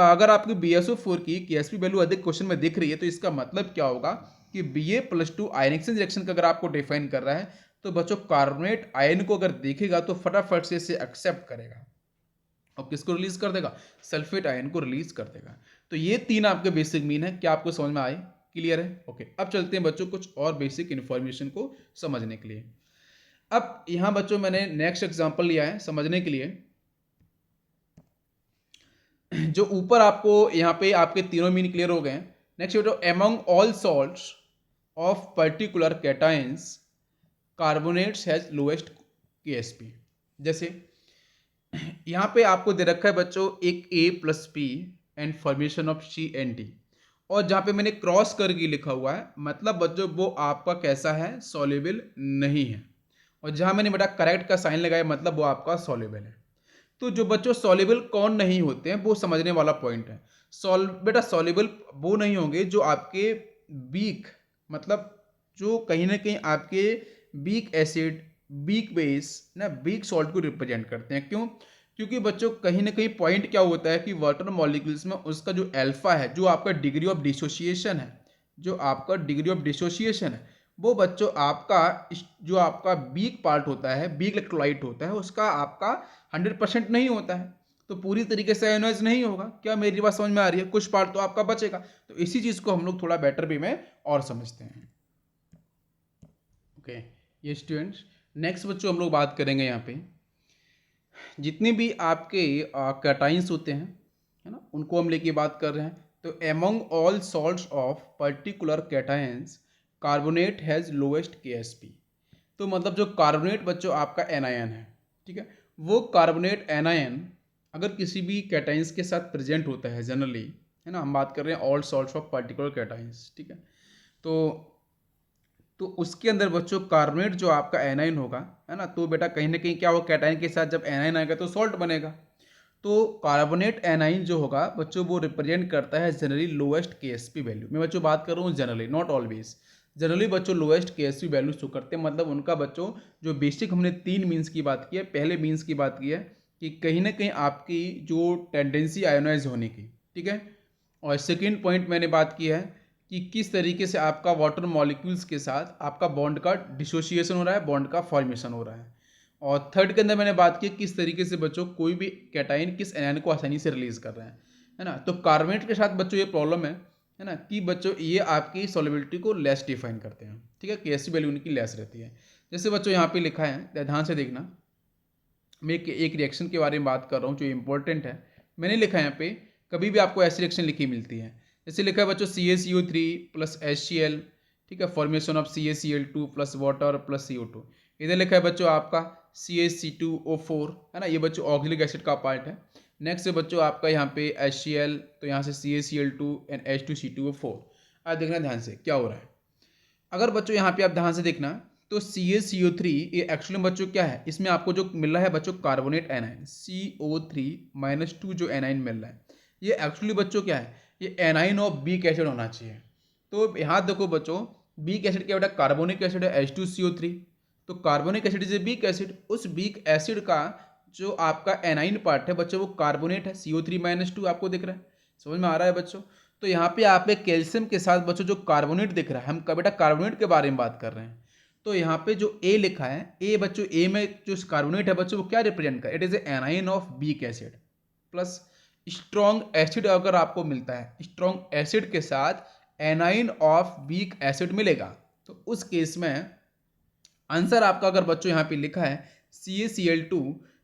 अगर आपकी BSO4 की KSP वैल्यू अधिक क्वेश्चन में दिख रही है तो इसका मतलब क्या होगा कि Ba+2 आयन एक्सचेंज रिएक्शन का अगर आपको डिफाइन कर रहा है तो बच्चों कार्बोनेट आयन को अगर देखेगा तो फटाफट से इसे एक्सेप्ट करेगा और किसको रिलीज कर देगा, सल्फेट आयन को रिलीज कर देगा। तो ये तीन आपके बेसिक मीन है। क्या आपको समझ में आए, क्लियर है? ओके, अब चलते हैं बच्चों कुछ और बेसिक इंफॉर्मेशन को समझने के लिए। अब यहां बच्चों मैंने नेक्स्ट एग्जांपल लिया है समझने के लिए। जो ऊपर आपको यहाँ पे आपके तीनों मीन क्लियर हो गए हैं। नेक्स्ट बेटो, among all salts of particular cations carbonates has lowest KSP। जैसे यहाँ पे आपको दे रखा है बच्चों एक A+P and formation of CND, और जहाँ पे मैंने क्रॉस करके लिखा हुआ है मतलब बच्चों वो आपका कैसा है, सॉल्युबल नहीं है, और जहाँ मैंने बेटा करेक्ट का साइन लगाया मतलब वो आपका सॉल्युबल है। तो जो बच्चों सॉल्युबल कौन नहीं होते हैं वो समझने वाला पॉइंट है। बेटा सॉल्युबल वो नहीं होंगे जो आपके वीक, मतलब जो कहीं ना कहीं आपके वीक एसिड, वीक बेस ना, वीक सॉल्ट को रिप्रेजेंट करते हैं। क्यों? क्योंकि बच्चों कहीं ना कहीं पॉइंट क्या होता है कि वाटर मॉलिक्यूल्स में उसका जो अल्फा है, जो आपका डिग्री ऑफ डिसोसिएशन है, जो आपका डिग्री ऑफ डिसोसिएशन है वो बच्चों आपका जो आपका वीक पार्ट होता है, वीक इलेक्ट्रोलाइट होता है, उसका आपका 100% नहीं होता है, तो पूरी तरीके से आयोनाइज नहीं होगा। क्या मेरी बात समझ में आ रही है? कुछ पार्ट तो आपका बचेगा। तो इसी चीज को हम लोग थोड़ा बेटर वे में और समझते हैं। ओके ये स्टूडेंट्स, नेक्स्ट बच्चों हम लोग बात करेंगे यहाँ पे जितने भी आपके कैटाइंस होते हैं, है ना, उनको हम लेके बात कर रहे हैं। तो among all salts of particular cations carbonate has lowest KSP। तो मतलब जो कार्बोनेट बच्चों आपका एनायन है, ठीक है, वो कार्बोनेट एनायन अगर किसी भी कैटाइंस के साथ प्रेजेंट होता है जनरली, है ना, हम बात कर रहे हैं all salts of particular cations, ठीक है, तो उसके अंदर बच्चों कार्बोनेट जो आपका एनाइन होगा, है ना, तो बेटा कहीं ना कहीं क्या होगा, कैटाइन के साथ जब एनाइन आएगा तो सॉल्ट बनेगा। तो कार्बोनेट एनाइन जो होगा बच्चों वो रिप्रेजेंट करता है जनरली लोएस्ट KSP वैल्यू। मैं बच्चों बात कर रहा हूँ जनरली, नॉट ऑलवेज। जनरली बच्चों लोएस्ट KSP वैल्यू शो करते हैं, मतलब उनका बच्चों जो बेसिक हमने तीन मीन्स की बात की है, पहले मीन्स की बात की है कि कहीं ना कहीं आपकी जो टेंडेंसी आयोनाइज होने की, ठीक है, और सेकेंड पॉइंट मैंने बात की है कि किस तरीके से आपका वाटर मॉलिक्यूल्स के साथ आपका बॉन्ड का डिसोसिएशन हो रहा है, बॉन्ड का फॉर्मेशन हो रहा है, और थर्ड के अंदर मैंने बात की किस तरीके से बच्चों कोई भी कैटाइन किस एनायन को आसानी से रिलीज कर रहे हैं, है ना। तो कार्बोनेट के साथ बच्चों ये प्रॉब्लम है ना, कि बच्चों ये आपकी सॉल्युबिलिटी को लेस डिफाइन करते हैं, ठीक है, KSP वैल्यू उनकी लेस रहती है। जैसे बच्चों यहाँ पे लिखा है, ध्यान से देखना, मैं एक रिएक्शन के बारे में बात कर रहा हूँ जो इंपॉर्टेंट है। मैंने लिखा है यहाँ पे, कभी भी आपको ऐसी रिएक्शन लिखी मिलती है, जैसे लिखा है बच्चों CaCO3 प्लस HCl, ठीक है, formation of CaCl2 plus water plus CO2। इधर लिखा है बच्चों आपका CaC2O4, है ना, ये बच्चों ऑक्सिलिक एसिड का पार्ट है। नेक्स्ट है बच्चों आपका यहाँ पे HCl, तो यहाँ से CaCl2 एंड H2C2O4। आज देखना ध्यान से क्या हो रहा है। अगर बच्चों यहाँ पे आप ध्यान से देखना, तो CaCO3 ये एक्चुअली बच्चों क्या है, इसमें आपको जो मिल रहा है बच्चों कार्बोनेट एनाइन CO3-2 जो एनाइन मिल रहा है, ये एक्चुअली बच्चों क्या है, ये एनाइन ऑफ वीक एसिड होना चाहिए। तो यहाँ देखो बच्चों, वीक एसिड क्या बेटा, कार्बोनिक एसिड है H2CO3, तो carbonic acid is a weak acid, उस वीक एसिड का जो आपका एनाइन पार्ट है बच्चों वो कार्बोनेट है CO3-2, आपको दिख रहा है, समझ में आ रहा है बच्चों। तो यहाँ पे आप एक कैल्शियम के साथ बच्चों जो कार्बोनेट दिख रहा है, हम बेटा कार्बोनेट के बारे में बात कर रहे हैं। तो यहाँ पे जो A लिखा है, ए बच्चों ए में जो कार्बोनेट है बच्चों वो क्या रिप्रेजेंट कर, it is A9 of weak acid plus strong acid. अगर आपको मिलता है स्ट्रॉन्ग एसिड के साथ एनाइन ऑफ वीक एसिड मिलेगा, तो उस केस में आंसर आपका अगर बच्चों यहाँ पे लिखा है CaCl2,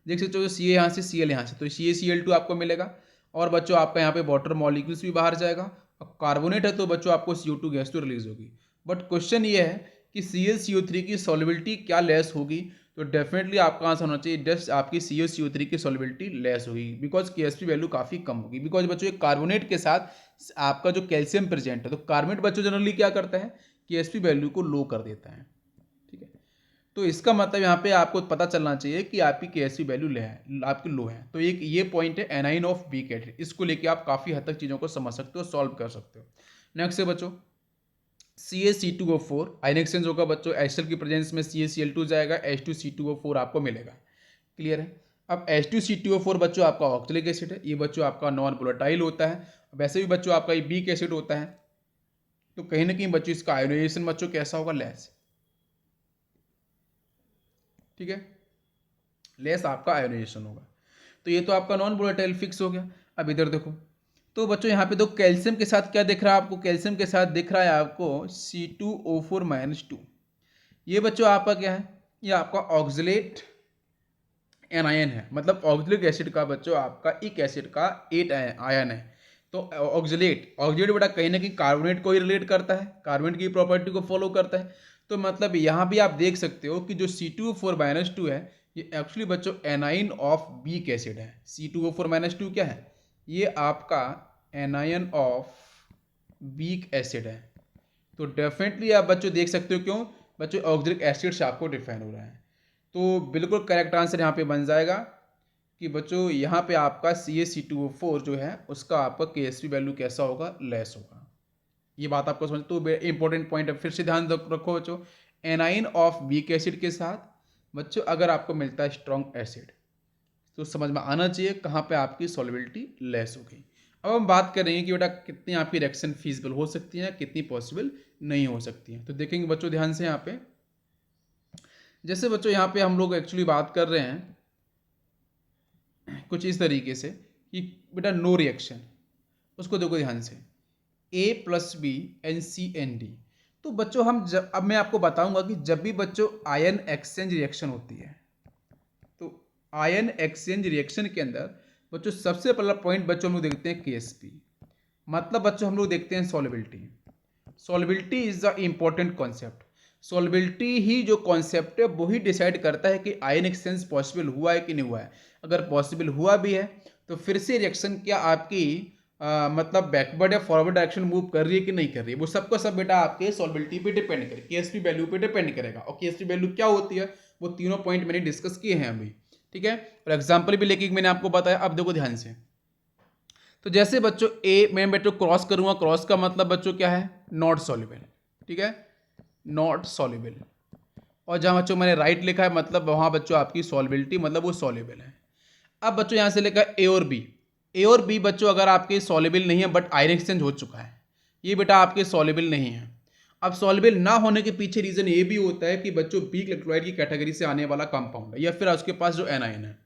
देख सकते हो Ca यहाँ से Cl यहाँ से, तो CaCl2 आपको मिलेगा, और बच्चों आपका यहाँ पे वाटर मॉलिक्यूल्स भी बाहर जाएगा, और कार्बोनेट है तो बच्चों आपको CO2 गैस तो रिलीज होगी। बट क्वेश्चन ये है कि CaCO3 की सॉल्युबिलिटी क्या लेस होगी, तो डेफिनेटली आपका आंसर होना चाहिए जस्ट आपकी CaCO3 की सॉल्युबिलिटी लेस होगी, बिकॉज KSP वैल्यू काफ़ी कम होगी, बिकॉज बच्चों ये कार्बोनेट के साथ आपका जो कैल्शियम प्रेजेंट है, तो कार्बोनेट बच्चों जनरली क्या करता है, KSP वैल्यू को लो कर देता है, ठीक है। तो इसका मतलब यहाँ पे आपको पता चलना चाहिए कि आपकी केएसपी वैल्यू ले है, आपकी लो है। तो एक ये पॉइंट है एनाइन ऑफ वीक एसिड, इसको लेके आप काफ़ी हद तक चीज़ों को समझ सकते हो, सॉल्व कर सकते हो। नेक्स्ट है बच्चों CaC2O4 आयन एक्सचेंज होगा बच्चों, एस्टर की प्रेजेंस में CaCl2 जाएगा, H2C2O4 आपको मिलेगा। क्लियर है। अब H2C2O4 बच्चों आपका ऑक्सैलिक एसिड है, ये बच्चों आपका नॉन वोलेटाइल होता है। वैसे भी बच्चों आपका ये वीक एसिड होता है, तो कहीं ना कहीं बच्चों इसका आयोनाइजेशन बच्चों कैसा होगा, लेस। ठीक है, लेस आपका आयोनाइजेशन होगा। तो ये तो आपका नॉन वोलेटाइल फिक्स हो गया। अब इधर देखो, तो बच्चों यहाँ पे तो कैल्शियम के साथ क्या दिख रहा है आपको, कैल्शियम के साथ दिख रहा है आपको C2O4-2। ये बच्चों आपका क्या है, ये आपका ऑक्सलेट एनायन है, मतलब ऑक्सलिक एसिड का बच्चों आपका एक एसिड का 8 आयन है। तो ऑक्सलेट ऑक्सलेट बेटा कहीं ना कहीं कार्बोनेट को ही रिलेट करता है, कार्बोनेट की प्रॉपर्टी को फॉलो करता है। तो मतलब यहाँ भी आप देख सकते हो कि जो C2O4-2 है, ये एक्चुअली बच्चों एनाइन ऑफ वीक एसिड है। C2O4-2 क्या है, ये आपका एनायन ऑफ वीक एसिड है। तो डेफिनेटली आप बच्चों देख सकते हो, क्यों बच्चों ऑक्सलिक एसिड से आपको डिफाइन हो रहा है। तो बिल्कुल करेक्ट आंसर यहाँ पे बन जाएगा कि बच्चों यहाँ पे आपका CaC2O4 जो है उसका आपका केएसपी वैल्यू कैसा होगा, लेस होगा। ये बात आपको समझ, तो इंपॉर्टेंट पॉइंट है, फिर से ध्यान रखो बच्चों, एनाइन ऑफ वीक एसिड के साथ बच्चों अगर आपको मिलता है स्ट्रॉन्ग एसिड, तो समझ में आना चाहिए कहाँ पे आपकी सॉल्युबिलिटी लेस होगी। अब हम बात करेंगे कि बेटा कितनी आपकी रिएक्शन फीजिबल हो सकती है, कितनी पॉसिबल नहीं हो सकती है। तो देखेंगे बच्चों ध्यान से यहाँ पे, जैसे बच्चों यहाँ पे हम लोग एक्चुअली बात कर रहे हैं कुछ इस तरीके से कि बेटा नो रिएक्शन, उसको देखो ध्यान से, A+B NCND। तो बच्चों हम जब, अब मैं आपको बताऊंगा कि जब भी बच्चों आयन एक्सचेंज रिएक्शन होती है, तो आयन एक्सचेंज रिएक्शन के अंदर बच्चों सबसे पहला पॉइंट बच्चों हम लोग देखते हैं केएसपी, मतलब बच्चों हम लोग देखते हैं solubility. Solubility is the important concept. Solubility ही जो कॉन्सेप्ट है वो ही डिसाइड करता है कि आयन एक्सचेंज पॉसिबल हुआ है कि नहीं हुआ है। अगर पॉसिबल हुआ भी है तो फिर से रिएक्शन क्या आपकी मतलब बैकवर्ड या फॉरवर्ड डायरेक्शन मूव कर रही है कि नहीं कर रही है, वो सबका सब बेटा आपके सॉल्युबिलिटी पे डिपेंड करेगा, केएसपी वैल्यू पे डिपेंड करेगा। और केएसपी वैल्यू क्या होती है, वो तीनों पॉइंट मैंने डिस्कस किए हैं अभी। ठीक है, और एग्जाम्पल भी लेके मैंने आपको बताया। अब देखो ध्यान से, तो जैसे बच्चों मैं बच्चों क्रॉस करूंगा, क्रॉस का मतलब बच्चों क्या है, नॉट सॉल्युबल। ठीक है, नॉट सॉल्युबल। और जहां बच्चों मैंने राइट लिखा है मतलब वहां बच्चों आपकी सॉल्युबिलिटी मतलब वो सॉल्युबल है। अब बच्चों यहां से लिखा ए और बी, ए और बी बच्चों अगर आपके सॉल्युबल नहीं है बट आयन एक्सचेंज हो चुका है, ये बेटा आपके सॉल्युबल नहीं है। अब सॉल्युबल ना होने के पीछे रीजन ये भी होता है कि बच्चों वीक इलेक्ट्रोलाइट की कैटेगरी से आने वाला कंपाउंड है या फिर उसके पास जो एनायन है।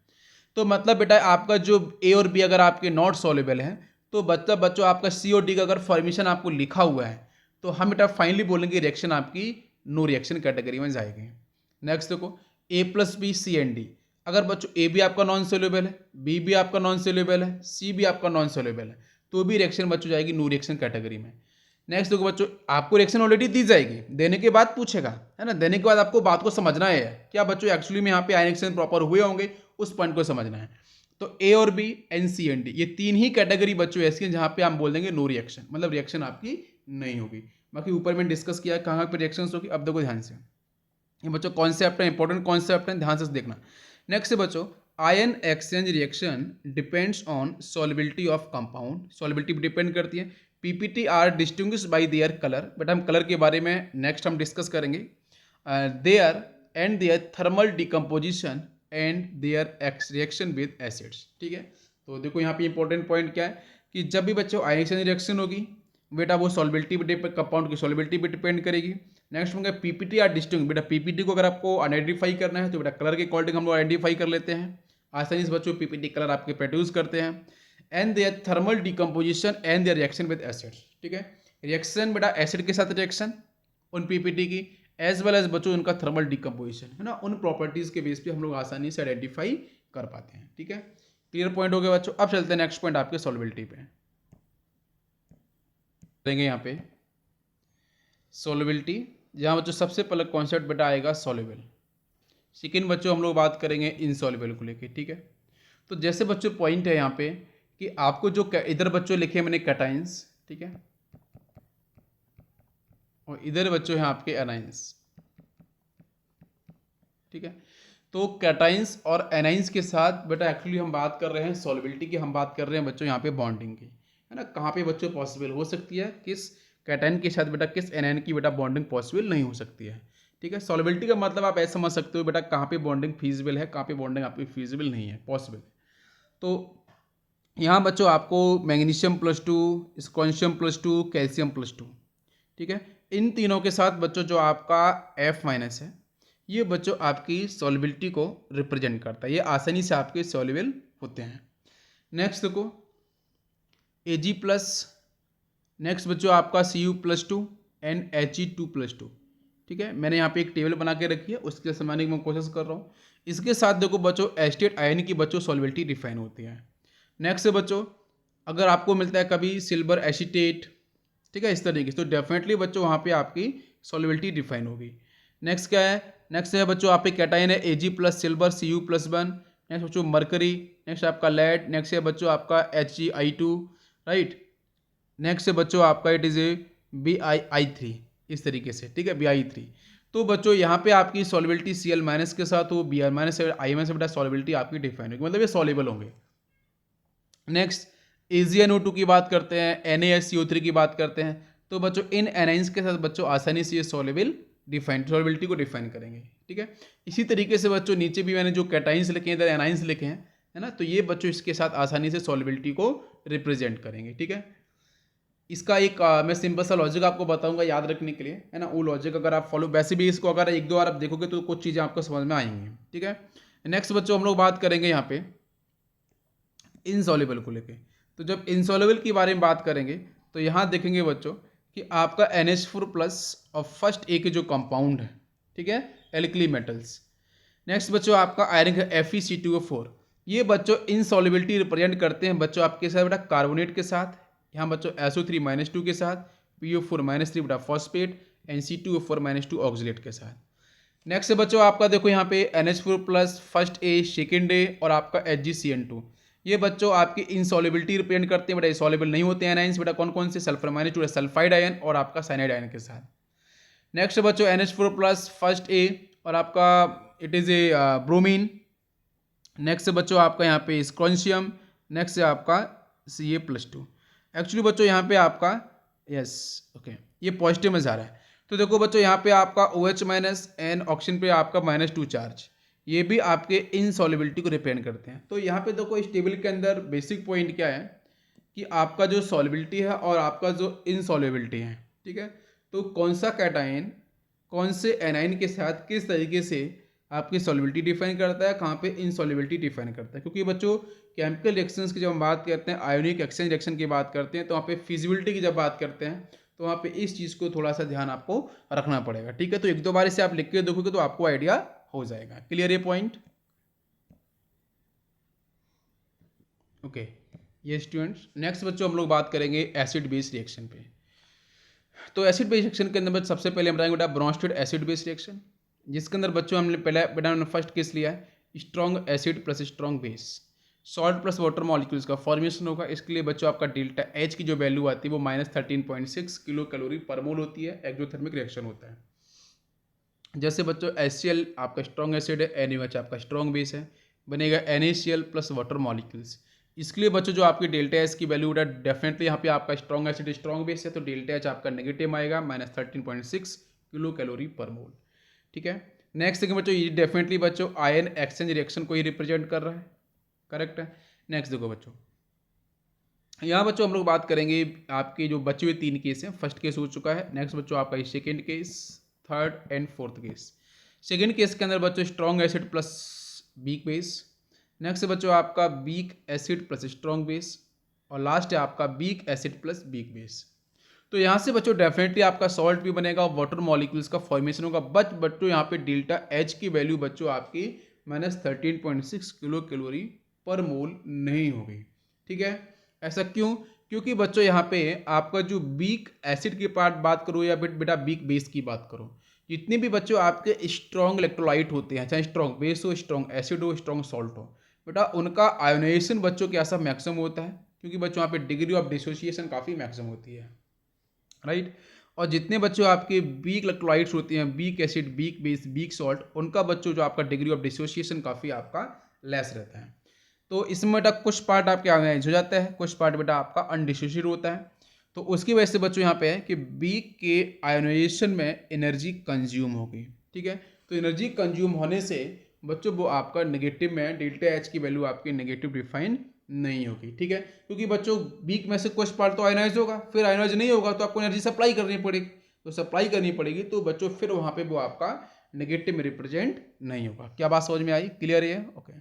तो मतलब बेटा आपका जो ए और बी अगर आपके नॉट सॉल्युबल है, तो मतलब बच्चों आपका सी और डी का अगर फॉर्मेशन आपको लिखा हुआ है, तो हम बेटा फाइनली बोलेंगे रिएक्शन आपकी नो रिएक्शन कैटेगरी में जाएगी। नेक्स्ट देखो A+B CND, अगर बच्चों ए भी आपका नॉन सोल्यूबल है, बी भी आपका नॉन सोल्यूबल है, सी भी आपका नॉन सोल्यूबल है, तो भी रिएक्शन बच्चों जाएगी नो रिएक्शन कैटेगरी में। नेक्स्ट देखो बच्चों, आपको रिएक्शन ऑलरेडी दी जाएगी, देने के बाद पूछेगा, है ना, देने के बाद आपको बात को समझना है क्या बच्चों एक्चुअली में यहाँ पे आयन एक्सचेंज प्रॉपर हुए होंगे, उस पॉइंट को समझना है। तो ए और बी NCND ये तीन ही कैटेगरी बच्चों ऐसी हैं जहाँ पे हम बोल देंगे नो रिएक्शन, मतलब रिएक्शन आपकी नहीं होगी। बाकी ऊपर में डिस्कस किया कहाँ पे रिएक्शन होगी। अब देखो ध्यान से, ये बच्चों कॉन्सेप्ट है, इंपॉर्टेंट कॉन्सेप्ट है, ध्यान से देखना। नेक्स्ट बच्चों, ion exchange reaction depends on solubility of compound, solubility depend करती है। PPT are distinguished by their colour, but हम कलर के बारे में नेक्स्ट हम डिस्कस करेंगे। Their and their thermal decomposition and their reaction with acids. ठीक है, तो देखो यहाँ पे इंपॉर्टेंट पॉइंट क्या है कि जब भी बच्चों आयन एक्सचेंज रिएक्शन होगी बेटा वो सॉल्युबिलिटी पे कंपाउंड की सॉल्युबिलिटी पे डिपेंड करेगी। नेक्स्ट होंगे पीपीटी आर डिस्टिंग, बेटा पीपीटी को अगर आपको आइडेंटिफाई करना है तो बेटा कलर के अकॉर्डिंग हम लोग आइडेंटिफाई कर लेते हैं, आसानी से बच्चों पीपीटी कलर आपके प्रोड्यूस करते हैं। And their thermal decomposition and their reaction with acids. ठीक है, रिएक्शन बेटा एसिड के साथ रिएक्शन उन पीपीटी की, एज वेल एज बच्चों उनका थर्मल डिकम्पोजिशन, है ना, उन प्रॉपर्टीज के बेस पे हम लोग आसानी से आइडेंटिफाई कर पाते हैं। ठीक है, क्लियर पॉइंट हो गया बच्चों। अब चलते हैं नेक्स्ट पॉइंट आपके सॉल्युबिलिटी पे देंगे यहाँ पे सॉल्युबिलिटी, जहाँ बच्चों सबसे पहले कॉन्सेप्ट बेटा आएगा सॉल्युबल। सेकेंड बच्चों हम लोग बात करेंगे इनसॉल्युबल को लेके। ठीक है, तो जैसे बच्चों पॉइंट है यहाँ पे कि आपको जो इधर बच्चों लिखे मैंने कैटाइंस, ठीक है, और इधर बच्चों हैं आपके एनाइंस। ठीक है। तो कैटाइंस और एनाइंस के साथ बेटा एक्चुअली हम बात कर रहे हैं सॉल्युबिलिटी की, हम बात कर रहे हैं बच्चों यहाँ पे बॉन्डिंग की, है ना। कहाँ पे बच्चों पॉसिबल हो सकती है, किस कैटाइन के साथ बेटा किस एनाइन की बेटा बॉन्डिंग पॉसिबल नहीं हो सकती है, ठीक है। सॉल्युबिलिटी का मतलब आप ऐसे समझ सकते हो बेटा कहाँ पे बॉन्डिंग फीजिबल है, कहाँ पे बॉन्डिंग आपकी फीजिबल नहीं है, पॉसिबल। तो यहाँ बच्चों आपको मैग्नीशियम +2, स्कॉन्शियम +2, कैल्शियम +2, ठीक है। इन तीनों के साथ बच्चों जो आपका F- है, ये बच्चों आपकी सॉल्युबिलिटी को रिप्रेजेंट करता है, ये आसानी से आपके सॉल्युबल होते हैं। नेक्स्ट देखो Ag+, नेक्स्ट बच्चों आपका Cu+2 एंड He2+2, ठीक है। मैंने यहाँ पे एक टेबल बना के रखी है, उसके समझाने की मैं कोशिश कर रहा हूँ। इसके साथ देखो बच्चों एस्टेट आयन की बच्चों सॉल्युबिलिटी डिफाइन होती है। नेक्स्ट बच्चों अगर आपको मिलता है कभी सिल्वर एसीटेट, ठीक है, इस तरीके से, तो डेफिनेटली बच्चों वहाँ पे आपकी सॉल्युबिलिटी डिफाइन होगी। नेक्स्ट क्या है, नेक्स्ट है बच्चों आप कैटाइन है Ag+ सिल्वर Cu+1। नेक्स्ट बच्चों मरकरी, नेक्स्ट आपका लेड, नेक्स्ट है बच्चों आपका Hgi2, राइट। नेक्स्ट है बच्चों आपका इट इज Bi3, इस तरीके से, ठीक है, Bi3। तो बच्चों यहाँ पे आपकी सॉल्युबिलिटी Cl- के साथ हो, Br- से I- से बेटा सॉल्युबिलिटी आपकी डिफाइन होगी, मतलब ये सॉल्युबल होंगे। नेक्स्ट AgNO2 की बात करते हैं, NaSCO3 की बात करते हैं, तो बच्चों इन एनाइंस के साथ बच्चों आसानी से ये सॉल्युबिलिटी को डिफाइन करेंगे, ठीक है। इसी तरीके से बच्चों नीचे भी मैंने जो कैटाइंस लिखे हैं, इधर एनाइंस लिखे हैं, है ना, तो ये बच्चों इसके साथ आसानी से सॉल्युबिलिटी को रिप्रेजेंट करेंगे, ठीक है। इसका एक मैं सिंपल सा लॉजिक आपको बताऊंगा याद रखने के लिए, है ना। वो लॉजिक अगर आप फॉलो, वैसे भी इसको अगर एक दो बार आप देखोगे तो कुछ चीज़ें आपको समझ में आएंगी, ठीक है। नेक्स्ट बच्चों हम लोग बात करेंगे यहाँ पे इनसॉल्युबल को लेके। तो जब इनसॉल्युबल के बारे में बात करेंगे तो यहाँ देखेंगे बच्चों कि आपका NH4+ और फर्स्ट ए के जो कंपाउंड है, ठीक है, एल्कली मेटल्स। नेक्स्ट बच्चों आपका आयरन है FeC2O4। ये बच्चों इनसॉल्युबिलिटी रिप्रेजेंट करते हैं बच्चों आपके साथ बेटा कार्बोनेट के साथ, यहाँ बच्चों SO3-2 के साथ, PO4-3 बेटा फॉस्फेट, NC2O4-2 ऑक्सिलेट के साथ। नेक्स्ट बच्चों आपका देखो यहाँ पे NH4+ फर्स्ट ए, सेकेंड ए और आपका HgCN2। ये बच्चों आपकी इनसॉल्युबिलिटी रिप्रेजेंट करते हैं बेटा, सॉल्युबल नहीं होते हैं एनाइंस बेटा, कौन कौन से, सल्फर-2 सल्फाइड आयन और आपका साइनाइड आयन के साथ। नेक्स्ट बच्चों NH4+ फर्स्ट ए और आपका it is A bromine. Next बच्चों आपका यहाँ पे स्क्रॉन्शियम, नेक्स्ट है आपका Ca+2। एक्चुअली बच्चों यहाँ पे आपका यस ओके ये पॉजिटिव में जा रहा है, तो देखो बच्चों यहाँ पे आपका OH- एन ऑक्सीजन पे आपका -2 चार्ज, ये भी आपके इनसॉल्युबिलिटी को रिप्रेजेंट करते हैं। तो यहाँ पे देखो इस टेबल के अंदर बेसिक पॉइंट क्या है कि आपका जो सॉल्युबिलिटी है और आपका जो इनसॉल्युबिलिटी है, ठीक है, तो कौन सा कैटाइन कौन से एनाइन के साथ किस तरीके से आपकी सॉल्युबिलिटी डिफाइन करता है, कहाँ पे इनसॉल्युबिलिटी डिफाइन करता है। क्योंकि बच्चों केमिकल रिएक्शंस की जब हम बात करते हैं, आयोनिक एक्सचेंज रिएक्शन की बात करते हैं, तो वहाँ पे फिजिबिलिटी की जब बात करते हैं तो वहाँ पे इस चीज़ को थोड़ा सा ध्यान आपको रखना पड़ेगा, ठीक है। तो एक दो बार इसे आप लिख के देखोगे तो आपको आइडिया हो जाएगा। क्लियर ये पॉइंट? ओके ये स्टूडेंट्स, नेक्स्ट बच्चों हम लोग बात करेंगे एसिड बेस रिएक्शन पे। तो एसिड बेस रिएक्शन के अंदर सबसे पहले हम बताएंगे बेटा ब्रॉन्स्टेड एसिड बेस रिएक्शन, जिसके अंदर बच्चों हमने पहले बेटा हमने फर्स्ट केस लिया है strong acid plus strong base, salt plus water molecules का फॉर्मेशन होगा। इसके लिए बच्चों आपका डेल्टा H की जो वैल्यू आती है वो -13.6 किलो कैलोरी पर मोल होती है। एक्सोथर्मिक रिएक्शन होता है। जैसे बच्चों HCl आपका स्ट्रॉन्ग एसिड है, NaOH आपका स्ट्रॉन्ग बेस है, बनेगा NaCl प्लस वाटर मॉलिक्यूल्स। इसके लिए बच्चों जो आपकी डेल्टा एच की वैल्यू है डेफिनेटली यहाँ पे आपका स्ट्रॉन्ग एसिड स्ट्रॉन्ग बेस है तो डेल्टा एच आपका नेगेटिव आएगा -13.6 किलो कैलोरी पर मोल, ठीक है। नेक्स्ट देखिए बच्चों ये डेफिनेटली बच्चों आयन एक्सचेंज रिएक्शन को ही रिप्रेजेंट कर रहा है, करेक्ट है। नेक्स्ट देखो बच्चों यहाँ बच्चों हम लोग बात करेंगे आपके जो बचे हुए 3 केस हैं। फर्स्ट केस हो चुका है, नेक्स्ट बच्चों आपका second case, third and fourth case. Second case के अंदर बच्चों strong acid plus weak base, next बच्चों आपका weak acid plus strong base, और लास्ट है आपका weak acid plus weak base. तो यहाँ से बच्चों डेफिनेटली आपका सॉल्ट भी बनेगा, वाटर मॉलिक्यूल्स का फॉर्मेशन होगा, बट बच्चों यहाँ पे डेल्टा एच की वैल्यू बच्चों आपकी -13.6 किलो कैलोरी पर मोल नहीं होगी, ठीक है। ऐसा क्यों? क्योंकि बच्चों यहाँ पे आपका जो वीक एसिड की पार्ट बात करो या बेटा वीक बेस की बात करो, जितने भी बच्चों आपके स्ट्रॉन्ग इलेक्ट्रोलाइट होते हैं, चाहे स्ट्रॉन्ग बेस हो, स्ट्रॉन्ग एसिड हो, स्ट्रॉन्ग सॉल्ट हो, बेटा उनका आयोनाइजेशन बच्चों के ऐसा मैक्सिमम होता है, क्योंकि बच्चों यहाँ पे डिग्री ऑफ डिसोसिएशन काफ़ी मैक्सिमम होती है, राइट। और जितने बच्चों आपके वीक इलेक्ट्रोलाइट्स होते हैं, weak acid, weak base, weak salt, उनका बच्चों जो आपका डिग्री ऑफ डिसोसिएशन काफ़ी आपका लेस रहता है। तो इसमें बेटा कुछ पार्ट आपके आयोनाइज हो जाता है, कुछ पार्ट बेटा आपका अनडिसोसिएट होता है। तो उसकी वजह से बच्चों यहाँ पे है कि वीक के आयोनाइजेशन में एनर्जी कंज्यूम होगी, ठीक है। तो एनर्जी कंज्यूम होने से बच्चों वो आपका नेगेटिव में डेल्टा एच की वैल्यू आपकी नेगेटिव डिफाइन नहीं होगी, ठीक है। क्योंकि बच्चों वीक में से कुछ पार्ट तो आयोनाइज होगा, फिर आयोनाइज नहीं होगा तो आपको एनर्जी सप्लाई करनी पड़ेगी, तो सप्लाई करनी पड़ेगी तो बच्चों फिर वहाँ पे वो आपका नेगेटिव में रिप्रेजेंट नहीं होगा। क्या बात समझ में आई? क्लियर है? ओके,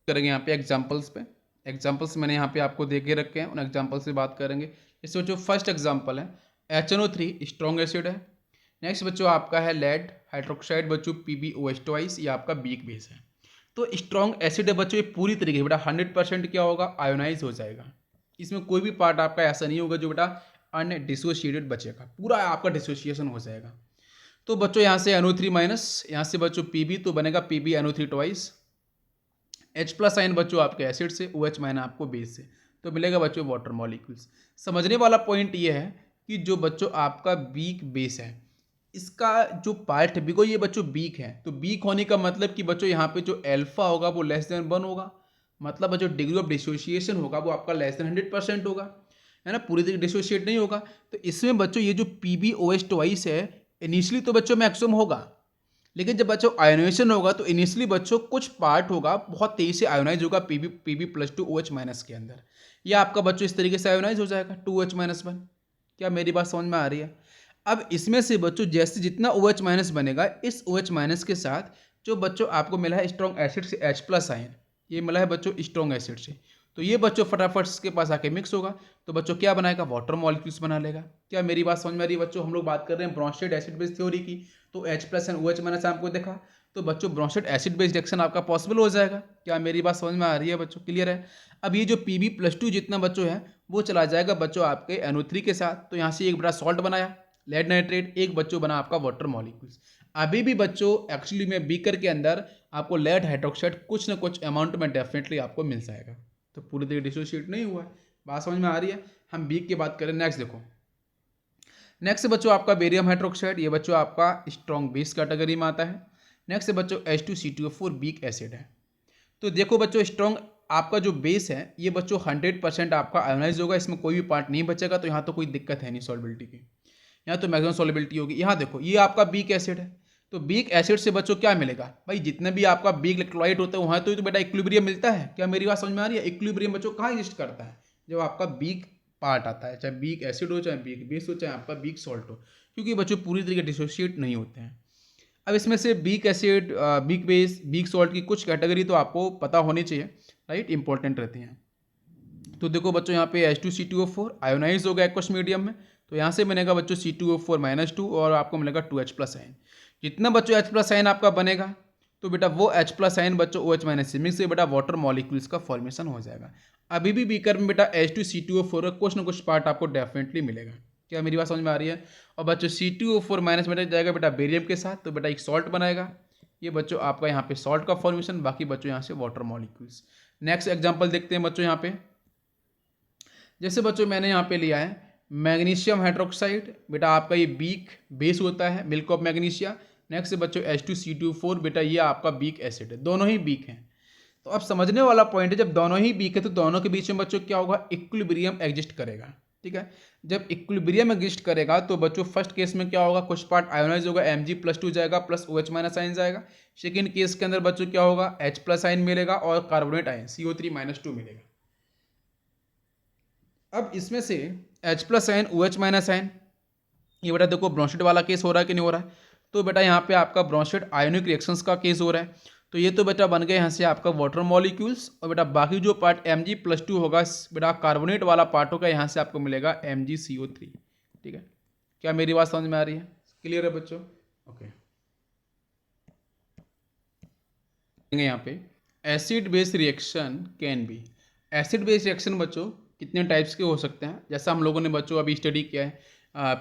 करेंगे यहाँ पे एग्जाम्पल्स पे। एग्जाम्पल्स मैंने यहाँ पे आपको दे के रखे हैं, उन एग्जाम्पल से बात करेंगे। इससे बच्चों फर्स्ट एग्जाम्पल है HNO3 स्ट्रॉन्ग एसिड है। नेक्स्ट बच्चों आपका है लेड हाइड्रोक्साइड बच्चों PbOH ट्वाइस, ये आपका वीक बेस है। तो स्ट्रॉन्ग एसिड है बच्चों, ये पूरी तरीके से बेटा 100% क्या होगा, आयोनाइज हो जाएगा। इसमें कोई भी पार्ट आपका ऐसा नहीं होगा जो बेटा अनडिसोशिएटेड बचेगा, पूरा आपका डिसोशिएशन हो जाएगा। तो बच्चों यहाँ से NO3 माइनस, यहाँ से बच्चों Pb तो बनेगा PbNO3 ट्वाइस। H+ आयन बच्चों आपके एसिड से, OH माइनस आपको बेस से, तो मिलेगा बच्चों वाटर मॉलिक्यूल्स। समझने वाला पॉइंट ये है कि जो बच्चों आपका वीक बेस है, इसका जो पार्ट है बिको ये बच्चों वीक है, तो वीक होने का मतलब कि बच्चों यहाँ पे जो अल्फा होगा वो <1 होगा, मतलब बच्चों डिग्री ऑफ डिसोसिएशन होगा वो आपका <100% होगा, है ना, पूरी तरीके डिसोसिएट नहीं होगा। तो इसमें बच्चों ये जो PbOH ट्वाइस है इनिशियली तो बच्चों मैक्सिमम होगा, लेकिन जब बच्चों आयोनाइजेशन होगा तो इनिशियली बच्चों कुछ पार्ट होगा बहुत तेजी से आयोनाइज होगा Pb+2 OH माइनस के अंदर, यह आपका बच्चों इस तरीके से आयोनाइज हो जाएगा 2H-1। क्या मेरी बात समझ में आ रही है? अब इसमें से बच्चों जैसे जितना OH माइनस बनेगा, इस OH माइनस के साथ जो बच्चों आपको मिला है स्ट्रॉन्ग एसिड से H+ आयन, ये मिला है बच्चों स्ट्रॉन्ग एसिड से, तो ये बच्चों फटाफट इसके पास आके मिक्स होगा, तो बच्चों क्या बनाएगा, वाटर मॉलिक्यूल्स बना लेगा। क्या मेरी बात समझ में आ रही है बच्चों? हम लोग बात कर रहे हैं ब्रोंस्टेड एसिड बेस थ्योरी की, तो H+ एंड OH माइनस आपको देखा, तो बच्चों ब्रोंस्टेड एसिड बेस रिएक्शन आपका पॉसिबल हो जाएगा। क्या मेरी बात समझ में आ रही है बच्चों? क्लियर है? अब ये जो Pb+2 जितना बच्चों है वो चला जाएगा बच्चों आपके NO3 के साथ, तो यहाँ से एक बड़ा सॉल्ट बनाया लेड नाइट्रेट, एक बच्चों बना आपका वाटर मॉलिक्यूल्स। अभी भी बच्चों एक्चुअली में बीकर के अंदर आपको लेड हाइड्रोक्साइड कुछ ना कुछ अमाउंट में डेफिनेटली आपको मिल जाएगा, तो पूरी तरीके डिसोसिएट नहीं हुआ है। बात समझ में आ रही है? हम बीक की बात करें। नेक्स्ट देखो, नेक्स्ट बच्चों आपका बेरियम हाइड्रोक्साइड, ये बच्चों आपका स्ट्रॉन्ग बेस कैटेगरी में आता है। नेक्स्ट बच्चों H2CO4 वीक एसिड है। तो देखो बच्चों स्ट्रॉन्ग आपका जो बेस है ये बच्चों 100% आपका आयोनाइज होगा, इसमें कोई भी पार्ट नहीं बचेगा, तो यहाँ तो कोई दिक्कत है नहीं सॉल्बिलिटी की, यहाँ तो मैक्सिमम सॉल्युबिलिटी होगी। यहाँ देखो ये आपका वीक एसिड है, तो वीक एसिड से बच्चों क्या मिलेगा भाई, जितने भी आपका वीक इलेक्ट्रोलाइट होता है वहाँ तो बेटा इक्विलिब्रियम मिलता है। क्या मेरी बात समझ में आ रही है? इक्विलिब्रियम बच्चों कहाँ एग्जिस्ट करता है, जब आपका वीक पार्ट आता है, चाहे वीक एसिड हो, चाहे वीक बेस हो, चाहे आपका वीक सॉल्ट हो, क्योंकि बच्चों पूरी तरीके डिसोशिएट नहीं होते हैं। अब इसमें से weak acid, weak base, weak salt की कुछ कैटेगरी तो आपको पता होनी चाहिए, राइट, इंपॉर्टेंट रहती हैं। तो देखो बच्चों यहाँ पे H2CO4 आयोनाइज हो गया एक्वस मीडियम में, तो यहाँ से बनेगा बच्चों C2O4-2 और आपको मिलेगा 2H+ आयन। जितना बच्चों H+ आयन आपका बनेगा तो बेटा वो H+ आयन बच्चों OH माइनस से मिक्स से बेटा वाटर मॉलिक्यूल्स का फॉर्मेशन हो जाएगा। अभी भी बीकर में बेटा H2C2O4 का कुछ ना कुछ पार्ट आपको डेफिनेटली मिलेगा। क्या मेरी बात समझ में आ रही है? और बच्चों C2O4- में जाएगा बेटा बेरियम के साथ, तो बेटा एक सॉल्ट बनाएगा, ये बच्चों आपका यहाँ पे सॉल्ट का फॉर्मेशन, बाकी बच्चों यहाँ से वाटर मॉलिक्यूल्स। नेक्स्ट एग्जाम्पल देखते हैं बच्चों यहाँ पे, जैसे बच्चों मैंने यहाँ पे लिया है मैग्नीशियम हाइड्रोक्साइड, बेटा आपका ये वीक बेस होता है, मिल्क ऑफ मैग्नीशिया। नेक्स्ट बच्चों H2C2O4, बेटा ये आपका वीक एसिड है, दोनों ही वीक हैं। तो अब समझने वाला पॉइंट है, जब दोनों ही वीक है तो दोनों के बीच में बच्चों क्या होगा, इक्विलिब्रियम एग्जिस्ट करेगा, ठीक है। जब इक्विलिब्रियम एग्जिस्ट करेगा तो बच्चों फर्स्ट केस में क्या होगा, कुछ पार्ट आयोनाइज होगा, Mg+2 जाएगा प्लस OH- आयन जाएगा। सेकेंड केस के अंदर बच्चों क्या होगा, H+ आयन मिलेगा और कार्बोनेट आयन CO3-2 मिलेगा। अब इसमें से H+ आयन, OH- आयन, ये बेटा देखो ब्रोंस्टेड वाला केस हो रहा है कि नहीं हो रहा है, तो बेटा यहाँ पे आपका ब्रोंस्टेड आयोनिक रिएक्शंस का केस हो रहा है, तो ये तो बेटा बन गए यहाँ से आपका वाटर मॉलिक्यूल्स, और बेटा बाकी जो पार्ट Mg+2 होगा बेटा कार्बोनेट वाला पार्ट होगा, यहाँ से आपको मिलेगा MgCO3, ठीक है। क्या मेरी बात समझ में आ रही है? क्लियर है बच्चों? ओके, यहाँ पे acid base reaction can be, acid base reaction बच्चों कितने टाइप्स के हो सकते हैं, जैसा हम लोगों ने बच्चों अभी स्टडी किया है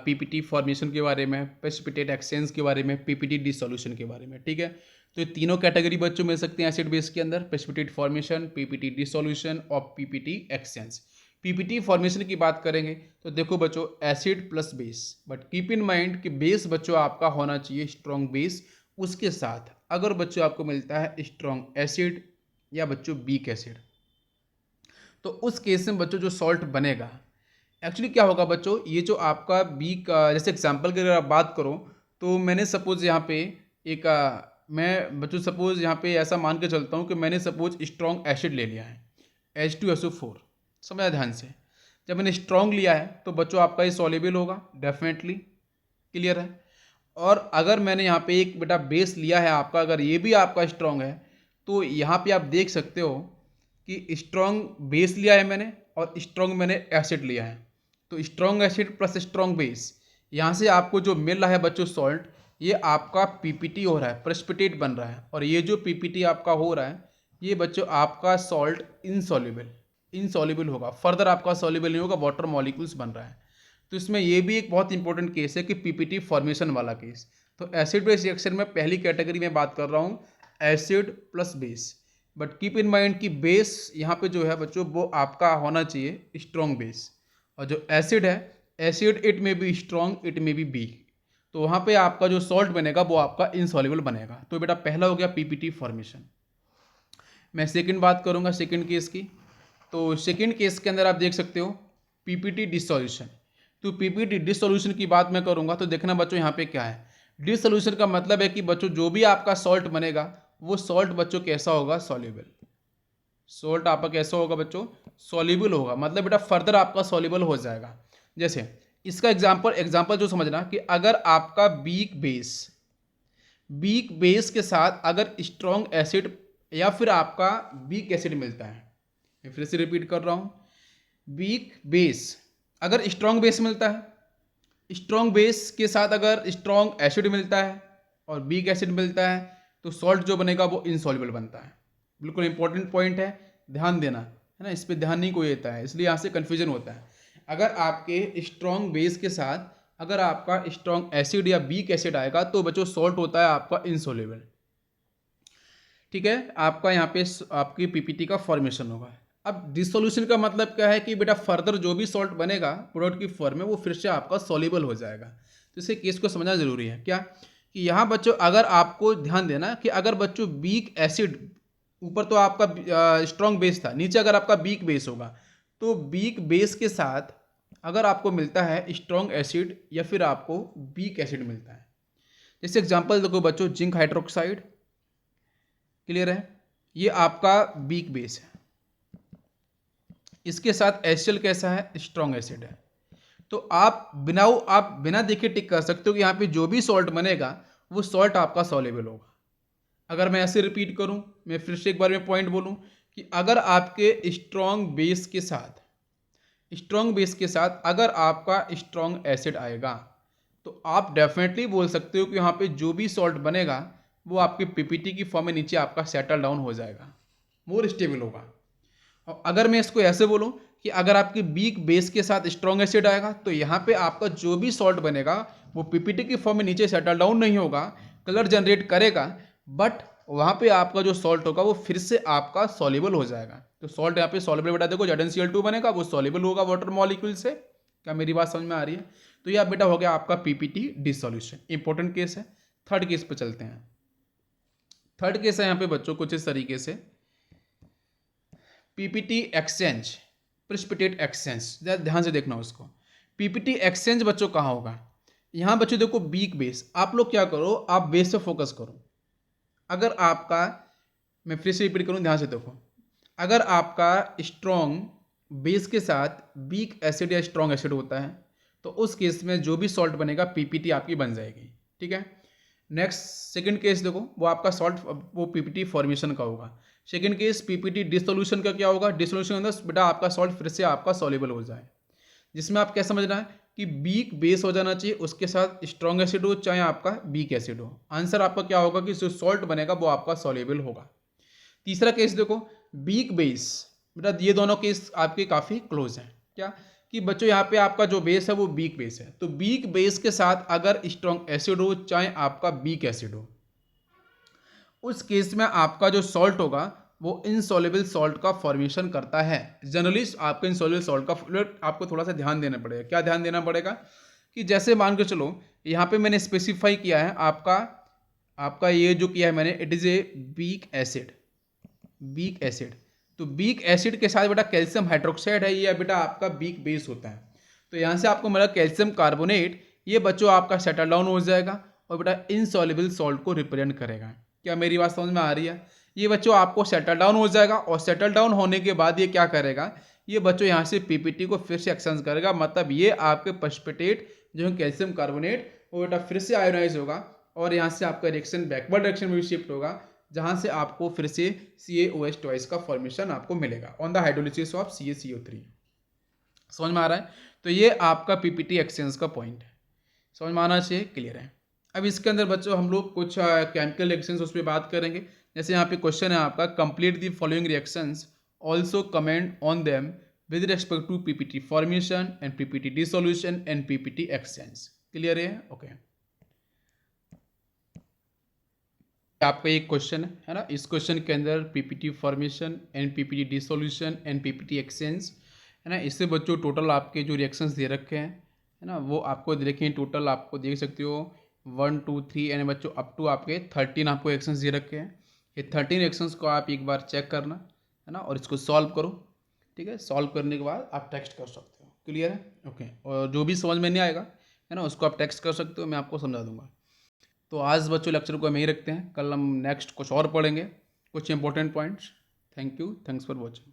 पीपीटी फॉर्मेशन के बारे में, प्रेसिपिटेट एक्सचेंज के बारे में, पीपीटी डिसोल्यूशन के बारे में, ठीक है। तो ये तीनों कैटेगरी बच्चों मिल सकते हैं एसिड बेस के अंदर, प्रेसिपिटेट फॉर्मेशन, पीपीटी डिसोल्यूशन और पीपीटी एक्सचेंज। पीपीटी फॉर्मेशन की बात करेंगे तो देखो बच्चों acid plus base, but keep in mind कि बेस बच्चों आपका होना चाहिए स्ट्रॉन्ग बेस, उसके साथ अगर बच्चों आपको मिलता है स्ट्रॉन्ग एसिड या बच्चों वीक एसिड, तो उस केस में बच्चों जो सॉल्ट बनेगा एक्चुअली क्या होगा बच्चों, ये जो आपका वीक, जैसे एग्जांपल की अगर आप बात करो तो मैंने सपोज यहाँ पे एक मैं बच्चों सपोज यहाँ पे ऐसा मान के चलता हूँ कि मैंने सपोज स्ट्रॉन्ग एसिड ले लिया है H2SO4, समझा ध्यान से। जब मैंने स्ट्रॉन्ग लिया है तो बच्चों आपका ये सॉल्युबल होगा डेफिनेटली, क्लियर है। और अगर मैंने यहाँ पे एक बेटा बेस लिया है आपका, अगर ये भी आपका स्ट्रॉन्ग है तो यहाँ पे आप देख सकते हो कि स्ट्रॉन्ग बेस लिया है मैंने और स्ट्रॉन्ग मैंने एसिड लिया है, तो strong acid plus strong base, यहाँ से आपको जो मिल रहा है बच्चों सॉल्ट, ये आपका पीपीटी हो रहा है, प्रेसिपिटेट बन रहा है। और ये जो पीपीटी आपका हो रहा है ये बच्चों आपका सॉल्ट इनसॉल्युबल होगा, फर्दर आपका सॉल्युबल नहीं होगा, वाटर मॉलिक्यूल्स बन रहा है। तो इसमें ये भी एक बहुत इंपॉर्टेंट केस है कि पीपीटी फॉर्मेशन वाला केस। तो एसिड बेस रिएक्शन में पहली कैटेगरी में बात कर रहा हूँ acid plus base, but keep in mind कि बेस यहाँ पे जो है बच्चों वो आपका होना चाहिए स्ट्रॉन्ग बेस, और जो एसिड है एसिड इट में बी स्ट्रॉन्ग इट में बी वीक, तो वहाँ पे आपका जो सॉल्ट बनेगा वो आपका इनसॉल्युबल बनेगा। तो बेटा पहला हो गया पीपीटी फॉर्मेशन। मैं सेकंड बात करूँगा सेकंड केस की, तो सेकंड केस के अंदर आप देख सकते हो पीपीटी डिसोल्यूशन। तो पीपीटी डिसोल्यूशन की बात मैं करूँगा तो देखना बच्चों यहाँ पे क्या है, डिसोल्यूशन का मतलब है कि बच्चों जो भी आपका सॉल्ट बनेगा वो सॉल्ट बच्चों कैसा होगा, सॉल्युबल। सॉल्ट आपका कैसा होगा बच्चों, सॉल्युबल होगा, मतलब बेटा फर्दर आपका सॉल्युबल हो जाएगा। जैसे इसका एग्जांपल जो समझना कि अगर आपका वीक बेस के साथ अगर स्ट्रॉन्ग एसिड या फिर आपका वीक एसिड मिलता है, मैं फिर से रिपीट कर रहा हूँ, वीक बेस अगर स्ट्रॉन्ग बेस मिलता है, स्ट्रॉन्ग बेस के साथ अगर स्ट्रॉन्ग एसिड मिलता है और वीक एसिड मिलता है तो सॉल्ट जो बनेगा वो इनसॉल्युबल बनता है। बिल्कुल इंपॉर्टेंट पॉइंट है, ध्यान देना है ना, इस पर ध्यान नहीं कोई देता है, इसलिए यहाँ से कन्फ्यूजन होता है। अगर आपके स्ट्रॉन्ग बेस के साथ अगर आपका स्ट्रॉन्ग एसिड या वीक एसिड आएगा तो बच्चों सॉल्ट होता है आपका इनसॉल्युबल, ठीक है। आपका यहाँ पे आपकी पीपीटी का फॉर्मेशन होगा। अब डिसोल्यूशन का मतलब क्या है कि बेटा फर्दर जो भी सॉल्ट बनेगा प्रोडक्ट की फॉर्म में वो फिर से आपका सॉल्युबल हो जाएगा। तो इसे केस को समझना जरूरी है क्या, कि यहाँ बच्चों अगर आपको ध्यान देना कि अगर बच्चों वीक एसिड, ऊपर तो आपका स्ट्रॉन्ग बेस था, नीचे अगर आपका वीक बेस होगा तो वीक बेस के साथ अगर आपको मिलता है स्ट्रॉन्ग एसिड या फिर आपको वीक एसिड मिलता है, जैसे एग्जांपल देखो बच्चों जिंक हाइड्रोक्साइड, क्लियर है, ये आपका वीक बेस है, इसके साथ HCl कैसा है, स्ट्रॉन्ग एसिड है। तो आप बिना देखे टिक कर सकते हो कि यहाँ पे जो भी सॉल्ट बनेगा वो सॉल्ट आपका सॉल्युबल होगा। अगर मैं ऐसे रिपीट करूं, मैं फिर से एक बार में पॉइंट बोलूं कि अगर आपके स्ट्रॉन्ग बेस के साथ अगर आपका स्ट्रॉन्ग एसिड आएगा तो आप डेफिनेटली बोल सकते हो कि यहाँ पे जो भी सॉल्ट बनेगा वो आपके पीपीटी की फॉर्म में नीचे आपका सेटल डाउन हो जाएगा, मोर स्टेबल होगा। और अगर मैं इसको ऐसे बोलूं कि अगर आपके वीक बेस के साथ स्ट्रॉन्ग एसिड आएगा तो यहाँ पे आपका जो भी सॉल्ट बनेगा वो पीपीटी की फॉर्म में नीचे सेटल डाउन नहीं होगा, कलर जनरेट करेगा, बट वहाँ पे आपका जो सॉल्ट होगा वो फिर से आपका सॉल्युबल हो जाएगा। तो सॉल्ट यहाँ पे सॉल्युबल बेटा देखो ZnCl2 बनेगा, वो सॉल्युबल होगा वाटर मॉलिक्यूल से। क्या मेरी बात समझ में आ रही है? तो यह बेटा हो गया आपका पीपीटी डिसोल्यूशन, इंपॉर्टेंट केस है। थर्ड केस पे चलते हैं। थर्ड केस है यहाँ पे बच्चों कुछ इस तरीके से, पीपीटी एक्सचेंज, प्रेसिपिटेट एक्सचेंज, ध्यान से देखना उसको। पीपीटी एक्सचेंज बच्चों कहाँ होगा, यहाँ बच्चों देखो वीक बेस, आप लोग क्या करो, आप बेस पे फोकस करो। अगर आपका, मैं फिर से रिपीट करूँ, ध्यान से देखो, अगर आपका स्ट्रॉन्ग बेस के साथ वीक एसिड या स्ट्रॉन्ग एसिड होता है तो उस केस में जो भी सॉल्ट बनेगा पीपीटी आपकी बन जाएगी, ठीक है। नेक्स्ट सेकंड केस देखो, वो आपका सॉल्ट वो पीपीटी फॉर्मेशन का होगा। सेकंड केस पीपीटी डिसोल्यूशन का क्या होगा, डिसोल्यूशन के अंदर बेटा आपका सॉल्ट फिर से आपका सॉल्युबल हो जाए, जिसमें आप क्या समझना है कि वीक बेस हो जाना चाहिए, उसके साथ स्ट्रॉन्ग एसिड हो चाहे आपका वीक एसिड हो। आंसर आपका क्या होगा कि जो सॉल्ट बनेगा वो आपका सॉल्युबल होगा। तीसरा केस देखो, वीक बेस, बेटा ये दोनों केस आपके काफ़ी क्लोज हैं, क्या कि बच्चों यहाँ पे आपका जो बेस है वो वीक बेस है, तो वीक बेस के साथ अगर स्ट्रॉन्ग एसिड हो चाहे आपका वीक एसिड हो, उस केस में आपका जो सॉल्ट होगा वो इनसॉल्युबल सॉल्ट का फॉर्मेशन करता है। जनरली आपका इनसॉल्युबल सॉल्ट का आपको थोड़ा सा ध्यान देना पड़ेगा। क्या ध्यान देना पड़ेगा कि जैसे मान के चलो यहाँ पे मैंने स्पेसिफाई किया है आपका ये जो किया है मैंने, it is a week acid. Weak acid, तो वीक एसिड के साथ बेटा कैल्शियम हाइड्रोक्साइड है, ये बेटा आपका वीक बेस होता है। तो यहाँ से आपको मिला कैल्शियम कार्बोनेट, ये बच्चों आपका सेटल डाउन हो जाएगा और बेटा इनसॉल्युबल सॉल्ट को रिप्रेजेंट करेगा। क्या मेरी बात समझ में आ रही है? ये बच्चों आपको सेटल डाउन हो जाएगा और सेटल डाउन होने के बाद ये क्या करेगा, ये बच्चों यहाँ से पीपीटी को फिर से एक्सचेंज करेगा। मतलब ये आपके प्रेसिपिटेट जो है कैल्शियम कार्बोनेट, वो बेटा फिर से आयोनाइज होगा और यहाँ से आपका रिएक्शन बैकवर्ड डायरेक्शन में भी शिफ्ट होगा, जहाँ से आपको फिर से CaOH ट्वाइस का फॉर्मेशन आपको मिलेगा on the hydrolysis of CaCO3। समझ में आ रहा है? तो ये आपका पीपीटी एक्सचेंज का पॉइंट है, समझ में आना चाहिए, क्लियर है। अब इसके अंदर बच्चों हम लोग कुछ केमिकल रिएक्शंस उस पर बात करेंगे। जैसे यहाँ पे क्वेश्चन है आपका, complete the following reactions, also comment on them with respect to PPT formation and PPT dissolution and PPT exchange. Clear है? ओके। आपका एक क्वेश्चन है ना, इस क्वेश्चन के अंदर PPT formation and PPT dissolution and PPT exchange है ना, इससे बच्चों टोटल आपके जो रिएक्शंस दे रखे हैं है ना, वो आपको देखें टोटल आपको देख सकते हो 1 2 3 यानी बच्चों अप टू आपके 13 आपको रिएक्शंस दे रखे हैं। ये 13 रिएक्शंस को आप एक बार चेक करना है ना, और इसको सॉल्व करो। ठीक है, सॉल्व करने के बाद आप टेक्स्ट कर सकते हो। क्लियर है? ओके। और जो भी समझ में नहीं आएगा है ना, उसको आप टेक्स्ट कर सकते हो, मैं आपको समझा दूंगा। तो आज बच्चों लेक्चर को हम यहीं रखते हैं, कल हम नेक्स्ट कुछ और पढ़ेंगे, कुछ important points. Thank you, thanks for watching.